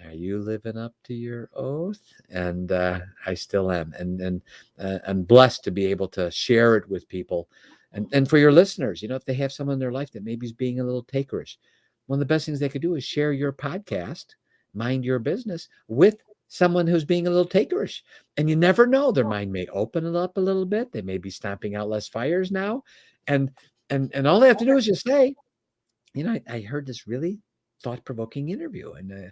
Are you living up to your oath? And I still am. And I'm blessed to be able to share it with people. And for your listeners, if they have someone in their life that maybe is being a little takerish, one of the best things they could do is share your podcast, Mind Your Business, with someone who's being a little takerish. And you never know, their mind may open it up a little bit. They may be stomping out less fires now. And all they have to do is just say, I heard this really thought-provoking interview, and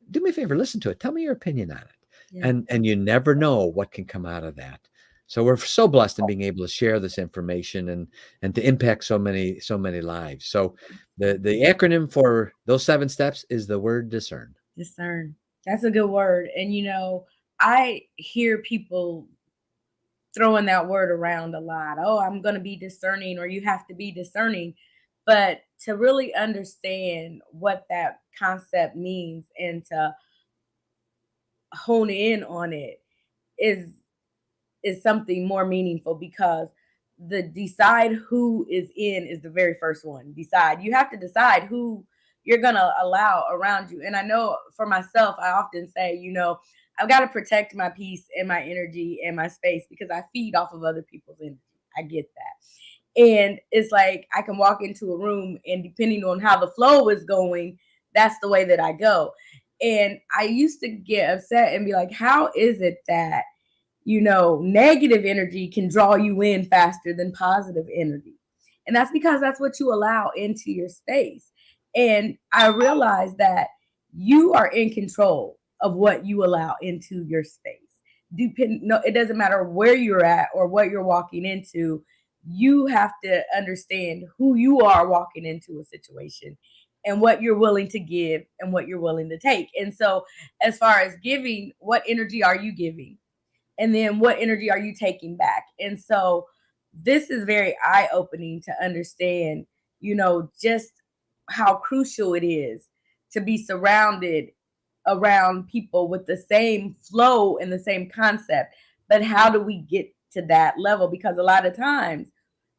do me a favor, listen to it. Tell me your opinion on it. Yeah. And you never know what can come out of that. So we're so blessed in being able to share this information and to impact so many lives. So the acronym for those 7 steps is the word discern. Discern. That's a good word. And I hear people throwing that word around a lot. Oh, I'm going to be discerning, or you have to be discerning. But to really understand what that concept means and to hone in on it is something more meaningful, because the decide who is in is the very first one. You have to decide who you're going to allow around you. And I know for myself, I often say, I've got to protect my peace and my energy and my space, because I feed off of other people's energy. I get that. And it's like I can walk into a room, and depending on how the flow is going, that's the way that I go. And I used to get upset and be like, how is it that negative energy can draw you in faster than positive energy? And that's because that's what you allow into your space. And I realized that you are in control of what you allow into your space. It doesn't matter where you're at or what you're walking into. You have to understand who you are walking into a situation, and what you're willing to give and what you're willing to take. And so, as far as giving, what energy are you giving? And then what energy are you taking back? And so this is very eye-opening to understand, just how crucial it is to be surrounded around people with the same flow and the same concept. But how do we get to that level? Because a lot of times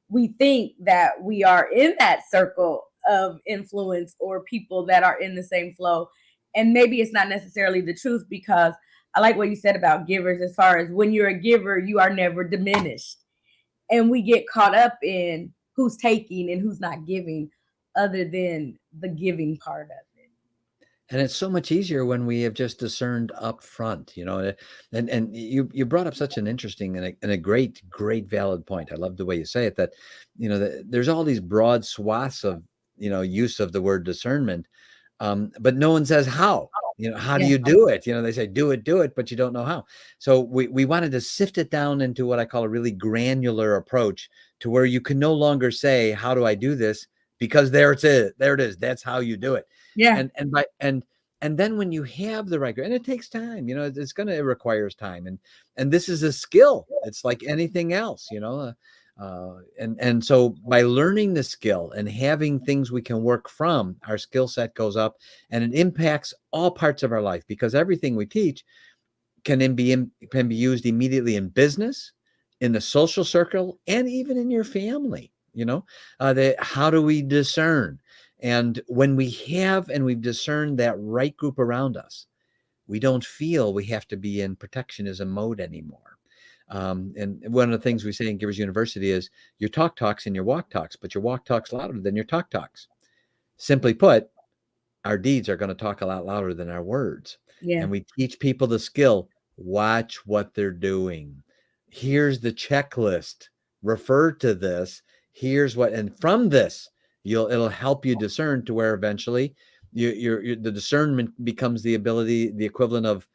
we think that we are in that circle of influence or people that are in the same flow. And maybe it's not necessarily the truth, because I like what you said about givers, as far as when you're a giver, you are never diminished. And we get caught up in who's taking and who's not giving, other than the giving part of it. And it's so much easier when we have just discerned up front, and you brought up such an interesting and a great valid point. I love the way you say it, that there's all these broad swaths of use of the word discernment, but no one says how. How do Yeah. you do it? They say do it, but you don't know how. So we wanted to sift it down into what I call a really granular approach, to where you can no longer say, how do I do this? Because there it is. That's how you do it. Yeah. And then when you have the right, and it takes time, it requires time, and this is a skill. It's like anything else, and so by learning the skill and having things we can work from, our skill set goes up, and it impacts all parts of our life, because everything we teach can be used immediately in business, in the social circle, and even in your family. How do we discern? And when we've discerned that right group around us, we don't feel we have to be in protectionism mode anymore. And one of the things we say in Givers University is, your talk talks and your walk talks, but your walk talks louder than your talk talks. Simply put, our deeds are going to talk a lot louder than our words. Yeah. And we teach people the skill. Watch what they're doing. Here's the checklist. Refer to this. Here's what, and from this, it'll help you discern, to where eventually the discernment becomes the ability, the equivalent of,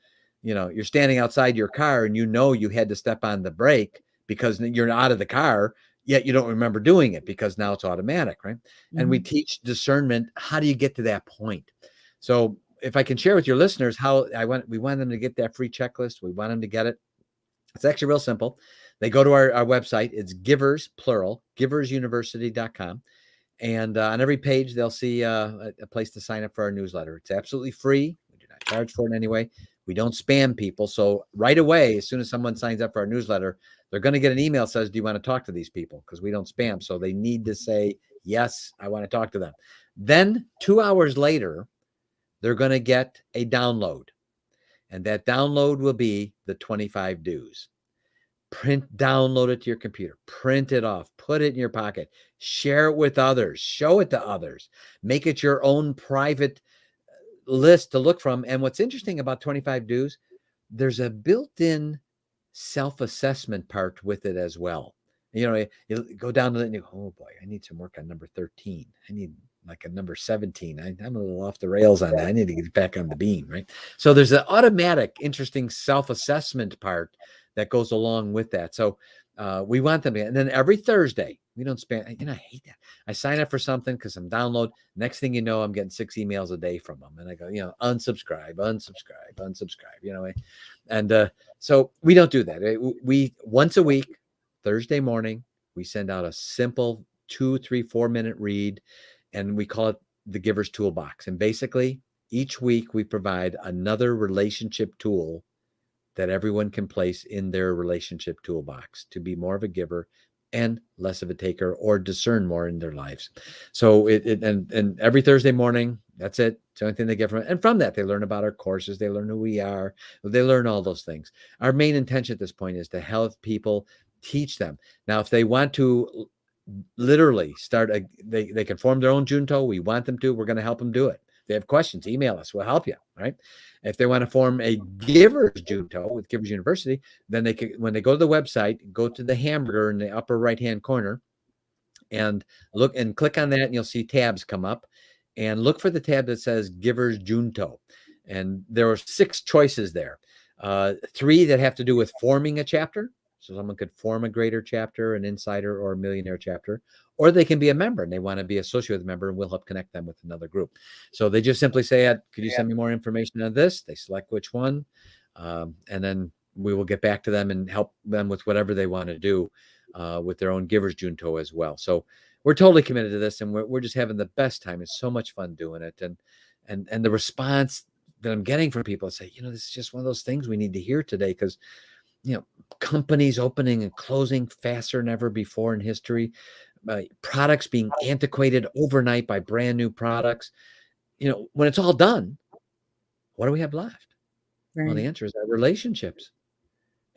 you're standing outside your car and you had to step on the brake because you're out of the car, yet you don't remember doing it because now it's automatic, right? And we teach discernment. How do you get to that point? So if I can share with your listeners how we want them to get that free checklist, we want them to get it. It's actually real simple. They go to our website. It's Givers, plural, giversuniversity.com. And on every page, they'll see a place to sign up for our newsletter. It's absolutely free. We do not charge for it in any way. We don't spam people. So right away, as soon as someone signs up for our newsletter, they're going to get an email that says, do you want to talk to these people? Because we don't spam. So they need to say, yes, I want to talk to them. Then 2 hours later, they're going to get a download. And that download will be the 25 do's. Download it to your computer, print it off, put it in your pocket, share it with others, show it to others, make it your own private list to look from. And what's interesting about 25 do's, there's a built-in self-assessment part with it as well. You go down to it and you go, oh boy, I need some work on number 13. I need like a number 17. I'm a little off the rails on that. I need to get back on the beam, right? So there's an automatic, interesting self-assessment part that goes along with that. So we want them to, and then every Thursday, we don't spam. I hate that. I sign up for something because I'm download. Next thing you know, I'm getting 6 emails a day from them. And I go, unsubscribe. And so we don't do that. We once a week, Thursday morning, we send out a simple 2, 3, 4 minute read, and we call it the Giver's Toolbox. And basically, each week we provide another relationship tool that everyone can place in their relationship toolbox to be more of a giver and less of a taker, or discern more in their lives. So and every Thursday morning, that's it. It's the only thing they get from it. And from that, they learn about our courses. They learn who we are. They learn all those things. Our main intention at this point is to help people, teach them. Now, if they want to literally start, they can form their own Junto. We want them to. We're going to help them do it. If they have questions, email us. We'll help you. Right. If they want to form a Giver's Junto with Givers University, then they can, when they go to the website, go to the hamburger in the upper right-hand corner and look and click on that, and you'll see tabs come up, and look for the tab that says Givers Junto. And there are 6 choices there. 3 that have to do with forming a chapter. So someone could form a greater chapter, an insider, or a millionaire chapter, or they can be a member and they want to be associated with a member, and we'll help connect them with another group. So they just simply say, could you send me more information on this? They select which one. And then we will get back to them and help them with whatever they want to do with their own Giver's Junto as well. So we're totally committed to this, and we're just having the best time. It's so much fun doing it. And the response that I'm getting from people say, this is just one of those things we need to hear today, because companies opening and closing faster than ever before in history, products being antiquated overnight by brand new products. When it's all done, what do we have left? Right. Well, the answer is our relationships.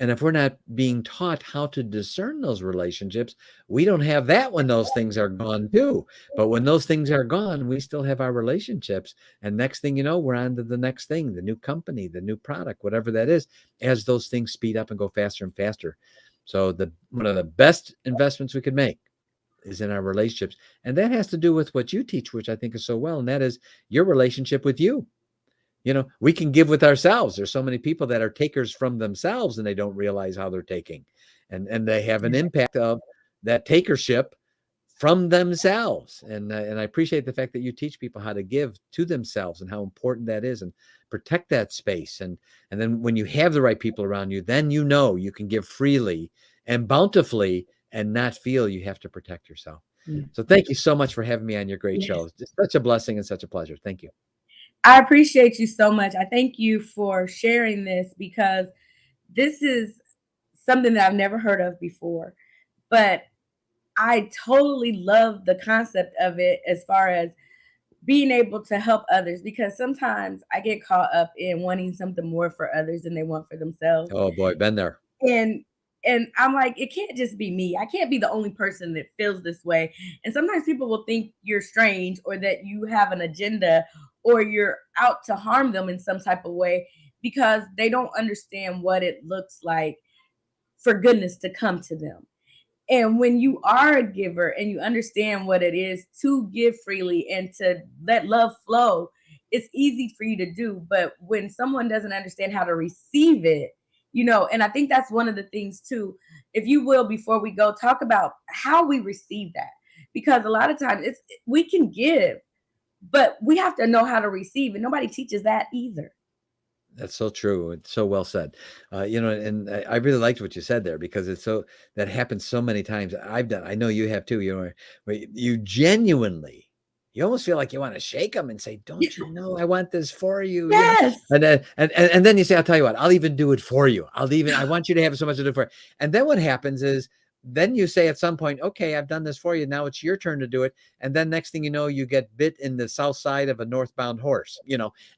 And if we're not being taught how to discern those relationships, we don't have that when those things are gone too. But when those things are gone, we still have our relationships. And next thing you know, we're on to the next thing, the new company, the new product, whatever that is, as those things speed up and go faster and faster. So one of the best investments we could make is in our relationships. And that has to do with what you teach, which I think is so well. And that is your relationship with you. We can give with ourselves. There's so many people that are takers from themselves and they don't realize how they're taking. And they have an impact of that takership from themselves. And I appreciate the fact that you teach people how to give to themselves and how important that is, and protect that space. And then when you have the right people around you, then you can give freely and bountifully and not feel you have to protect yourself. So thank you so much for having me on your great show. It's such a blessing and such a pleasure. Thank you. I appreciate you so much. I thank you for sharing this, because this is something that I've never heard of before. But I totally love the concept of it, as far as being able to help others, because sometimes I get caught up in wanting something more for others than they want for themselves. Oh boy, been there. And I'm like, it can't just be me. I can't be the only person that feels this way. And sometimes people will think you're strange, or that you have an agenda, or you're out to harm them in some type of way, because they don't understand what it looks like for goodness to come to them. And when you are a giver and you understand what it is to give freely and to let love flow, it's easy for you to do. But when someone doesn't understand how to receive it, and I think that's one of the things too, if you will, before we go, talk about how we receive that. Because a lot of times we can give, but we have to know how to receive, and nobody teaches that either. That's so true. It's so well said. And I really liked what you said there, because that happens so many times. I know you have too, where you genuinely, you almost feel like you want to shake them and say, don't you know, I want this for you, Yes. and then you say, I'll tell you what, I'll even do it for you. I want you to have so much to do for it. And then what happens is, then you say at some point, okay, I've done this for you. Now it's your turn to do it. And then next thing you know, you get bit in the south side of a northbound horse,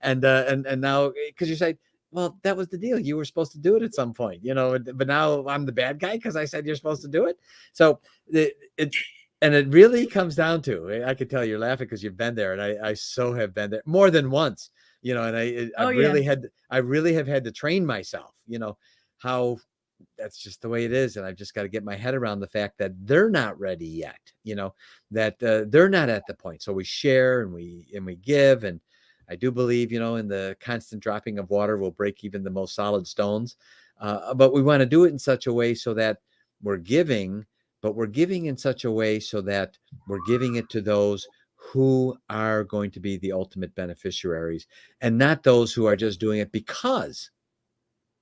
and now, because you say, well, that was the deal. You were supposed to do it at some point, but now I'm the bad guy because I said you're supposed to do it. So it really comes down to, I could tell you're laughing because you've been there, and I so have been there more than once, and I really have had to train myself, how that's just the way it is. And I've just got to get my head around the fact that they're not ready yet, that they're not at the point. So we share and we give. And I do believe, in the constant dropping of water will break even the most solid stones. But we want to do it in such a way so that we're giving, but we're giving in such a way so that we're giving it to those who are going to be the ultimate beneficiaries, and not those who are just doing it because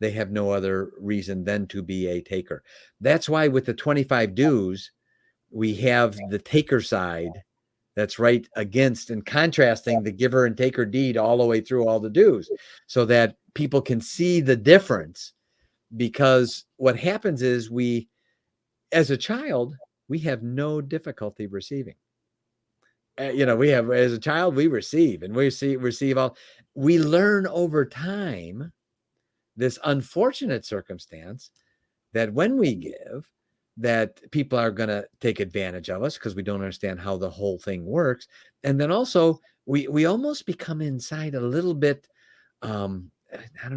they have no other reason than to be a taker. That's why with the 25 dues, we have the taker side that's right against and contrasting the giver and taker deed all the way through all the dues, so that people can see the difference. Because what happens is, as a child, we have no difficulty receiving. We have, as a child, we receive, and we receive all. We learn over time this unfortunate circumstance that when we give, that people are going to take advantage of us because we don't understand how the whole thing works. And then also we almost become inside a little bit, I don't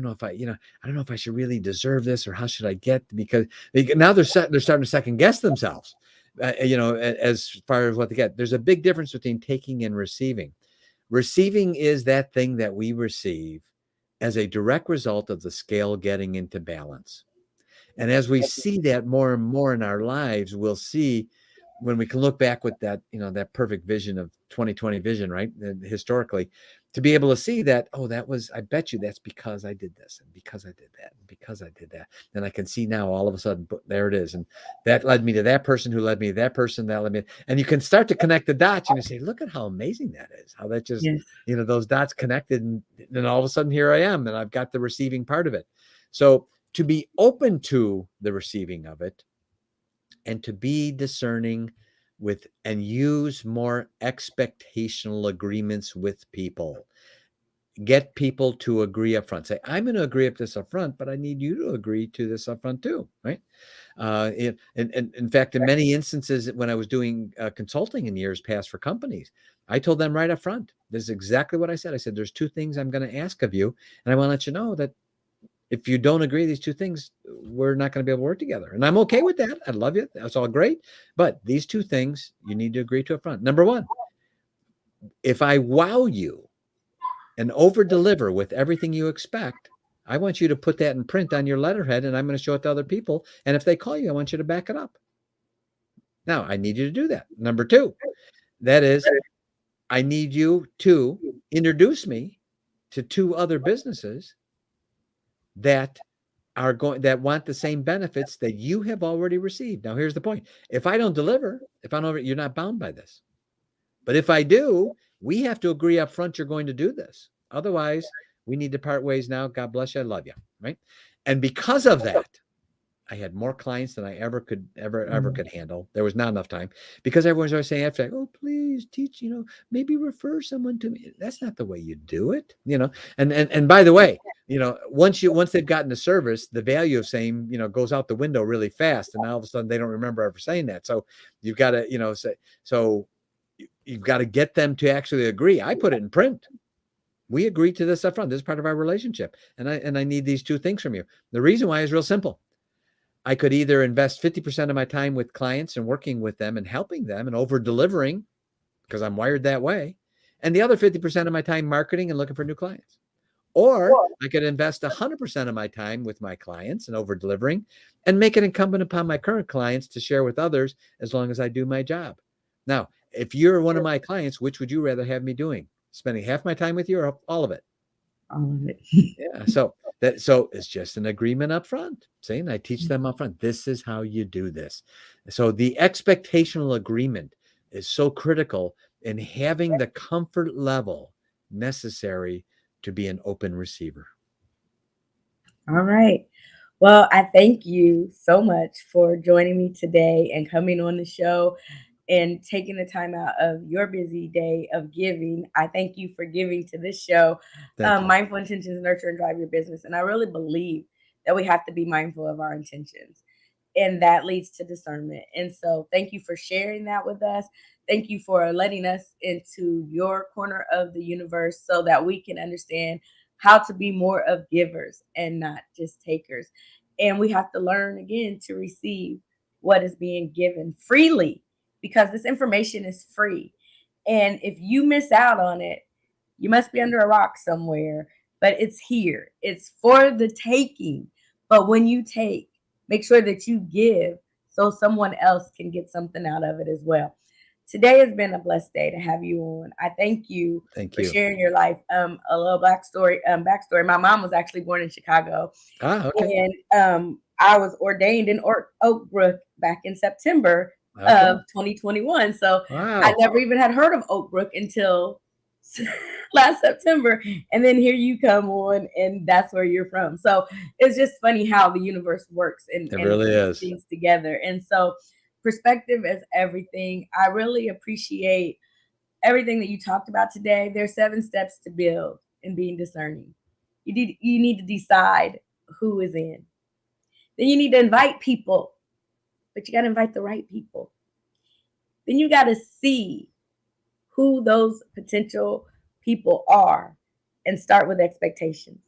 know if I don't know if I should really deserve this, or how should I get, because now they're starting to second guess themselves, as far as what they get. There's a big difference between taking and receiving. Receiving is that thing that we receive as a direct result of the scale getting into balance. And as we see that more and more in our lives, we'll see, when we can look back with that, that perfect vision of 2020 vision, right? Historically, to be able to see that, oh, I bet you that's because I did this, and because I did that, and because I did that. And I can see now, all of a sudden, there it is. And that led me to that person, who led me to that person, that led me. And you can start to connect the dots, and you say, look at how amazing that is, how that just, Yes. those dots connected. And then all of a sudden, here I am, and I've got the receiving part of it. So to be open to the receiving of it, and to be discerning with, and use more expectational agreements with people. get people to agree up front. Say, I'm going to agree up this up front, but I need you to agree to this up front too, right? In fact, in many instances, when I was doing consulting in years past for companies, I told them right up front, this is exactly what I said. I said, there's two things I'm going to ask of you. And I want to let you know that if you don't agree these two things, we're not going to be able to work together. And I'm okay with that. I love you. That's all great. But these two things you need to agree to up front. Number one, if I wow you and over deliver with everything you expect, I want you to put that in print on your letterhead, and I'm going to show it to other people. And if they call you, I want you to back it up. Now, I need you to do that. Number two, that is, I need you to introduce me to two other businesses that that want the same benefits that you have already received. Now, here's the point. If I don't deliver, you're not bound by this. But if I do, we have to agree up front you're going to do this. Otherwise, we need to part ways now. God bless you. I love you. Right. And because of that, I had more clients than I ever could handle. There was not enough time because everyone's always saying after, oh, please teach, maybe refer someone to me. That's not the way you do it, and by the way, once they've gotten the service, the value of saying, goes out the window really fast. And all of a sudden they don't remember ever saying that. So you've got to, say, so you've got to get them to actually agree. I put it in print. We agreed to this up front. This is part of our relationship. And I need these two things from you. The reason why is real simple. I could either invest 50% of my time with clients and working with them and helping them and over delivering because I'm wired that way. And the other 50% of my time marketing and looking for new clients. Or I could invest 100% of my time with my clients and over delivering and make it incumbent upon my current clients to share with others as long as I do my job. Now, if you're one of my clients, which would you rather have me doing? Spending half my time with you or all of it? All of it. Yeah. So it's just an agreement up front. Saying I teach them up front. This is how you do this. So the expectational agreement is so critical in having the comfort level necessary to be an open receiver. All right. Well, I thank you so much for joining me today and coming on the show and taking the time out of your busy day of giving. I thank you for giving to this show. Thank you. Mindful intentions nurture and drive your business. And I really believe that we have to be mindful of our intentions. And that leads to discernment. And so thank you for sharing that with us. Thank you for letting us into your corner of the universe so that we can understand how to be more of givers and not just takers. And we have to learn again to receive what is being given freely because this information is free. And if you miss out on it, you must be under a rock somewhere, but it's here. It's for the taking. But when you take, make sure that you give so someone else can get something out of it as well. Today has been a blessed day to have you on. I thank you Thank for you. sharing your life. A little backstory. My mom was actually born in Chicago, Okay. and I was ordained in Oak Brook back in September Okay. of 2021. So I Wow. never even had heard of Oak Brook until last September. And then here you come on, and that's where you're from. So it's just funny how the universe works It and really puts is. things together. And so perspective is everything. I really appreciate everything that you talked about today. There's 7 steps to build and being discerning. You need to decide who is in. Then you need to invite people, but you got to invite the right people. Then you got to see who those potential people are and start with expectations.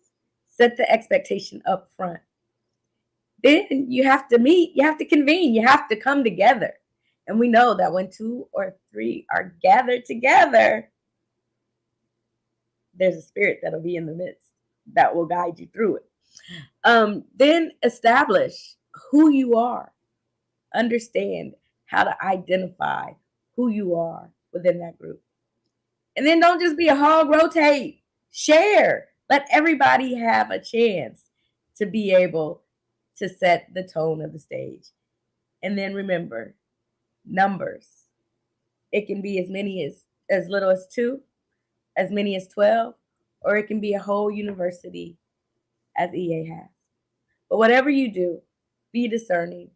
Set the expectation up front. Then you have to meet, you have to convene, you have to come together. And we know that when 2 or 3 are gathered together, there's a spirit that'll be in the midst that will guide you through it. Then establish who you are. Understand how to identify who you are within that group. And then don't just be a hog, rotate, share. Let everybody have a chance to be able to set the tone of the stage. And then remember, numbers. It can be as little as 2, as many as 12, or it can be a whole university as EA has. But whatever you do, be discerning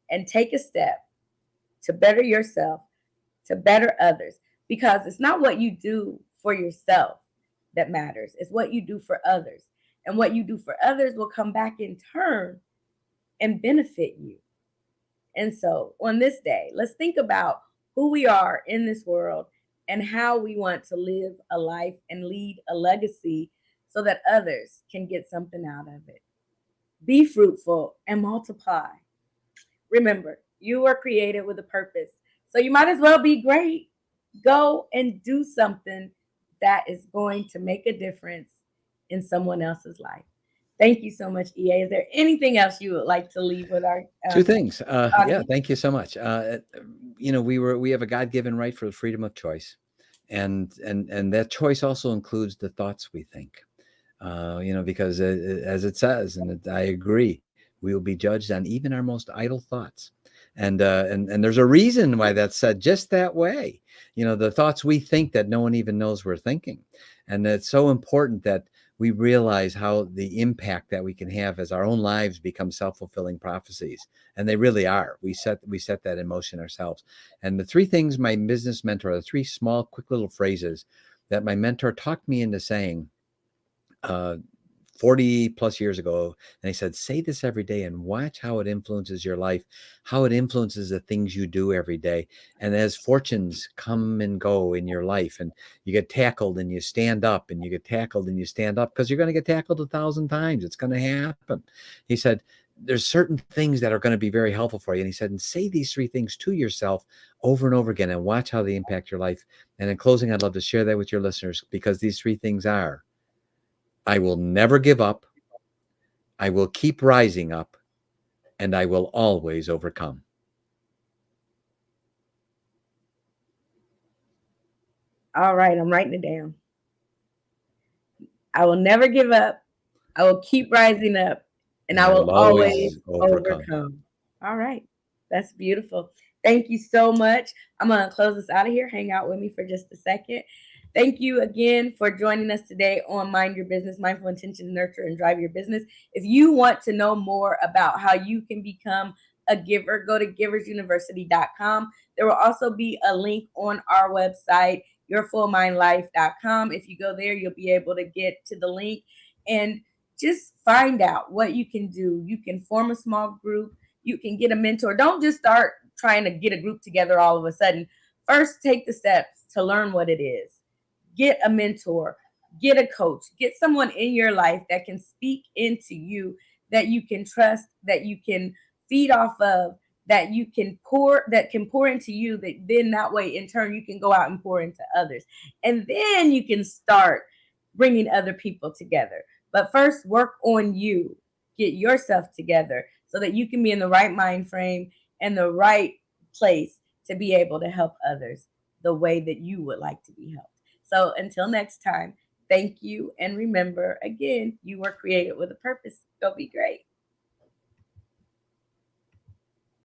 and take a step to better yourself, to better others, because it's not what you do for yourself that matters. It's what you do for others. And what you do for others will come back in turn and benefit you. And so on this day, let's think about who we are in this world and how we want to live a life and lead a legacy so that others can get something out of it. Be fruitful and multiply. Remember, you were created with a purpose. So you might as well be great. Go and do something that is going to make a difference in someone else's life. Thank you so much, EA. Is there anything else you would like to leave with our Two things. Yeah, audience? thank you so much. We have a God-given right for the freedom of choice, and that choice also includes the thoughts we think. Because as it says, I agree, we will be judged on even our most idle thoughts. And there's a reason why that's said just that way. The thoughts we think that no one even knows we're thinking. And it's so important that we realize how the impact that we can have as our own lives become self-fulfilling prophecies. And they really are. We set that in motion ourselves. And the three things my business mentor, the three small, quick little phrases that my mentor talked me into saying 40 plus years ago. And he said, say this every day and watch how it influences your life, how it influences the things you do every day. And as fortunes come and go in your life, and you get tackled and you stand up, and you get tackled and you stand up, because you're going to get tackled 1,000 times. It's going to happen. He said, there's certain things that are going to be very helpful for you. And he said, and say these three things to yourself over and over again and watch how they impact your life. And in closing, I'd love to share that with your listeners, because these three things are: I will never give up, I will keep rising up, and I will always overcome. All right, I'm writing it down. I will never give up. I will keep rising up, and And I I will will always always overcome. overcome. All right. That's beautiful. Thank you so much. I'm going to close this out of here. Hang out with me for just a second. Thank you again for joining us today on Mind Your Business, Mindful Intention, Nurture, and Drive Your Business. If you want to know more about how you can become a giver, go to giversuniversity.com. There will also be a link on our website, yourfullmindlife.com. If you go there, you'll be able to get to the link and just find out what you can do. You can form a small group. You can get a mentor. Don't just start trying to get a group together all of a sudden. First, take the steps to learn what it is. Get a mentor, get a coach, get someone in your life that can speak into you, that you can trust, that you can feed off of, that can pour into you, that then that way in turn you can go out and pour into others. And then you can start bringing other people together. But first, work on you. Get yourself together so that you can be in the right mind frame and the right place to be able to help others the way that you would like to be helped. So until next time, thank you. And remember, again, you were created with a purpose. Go be great.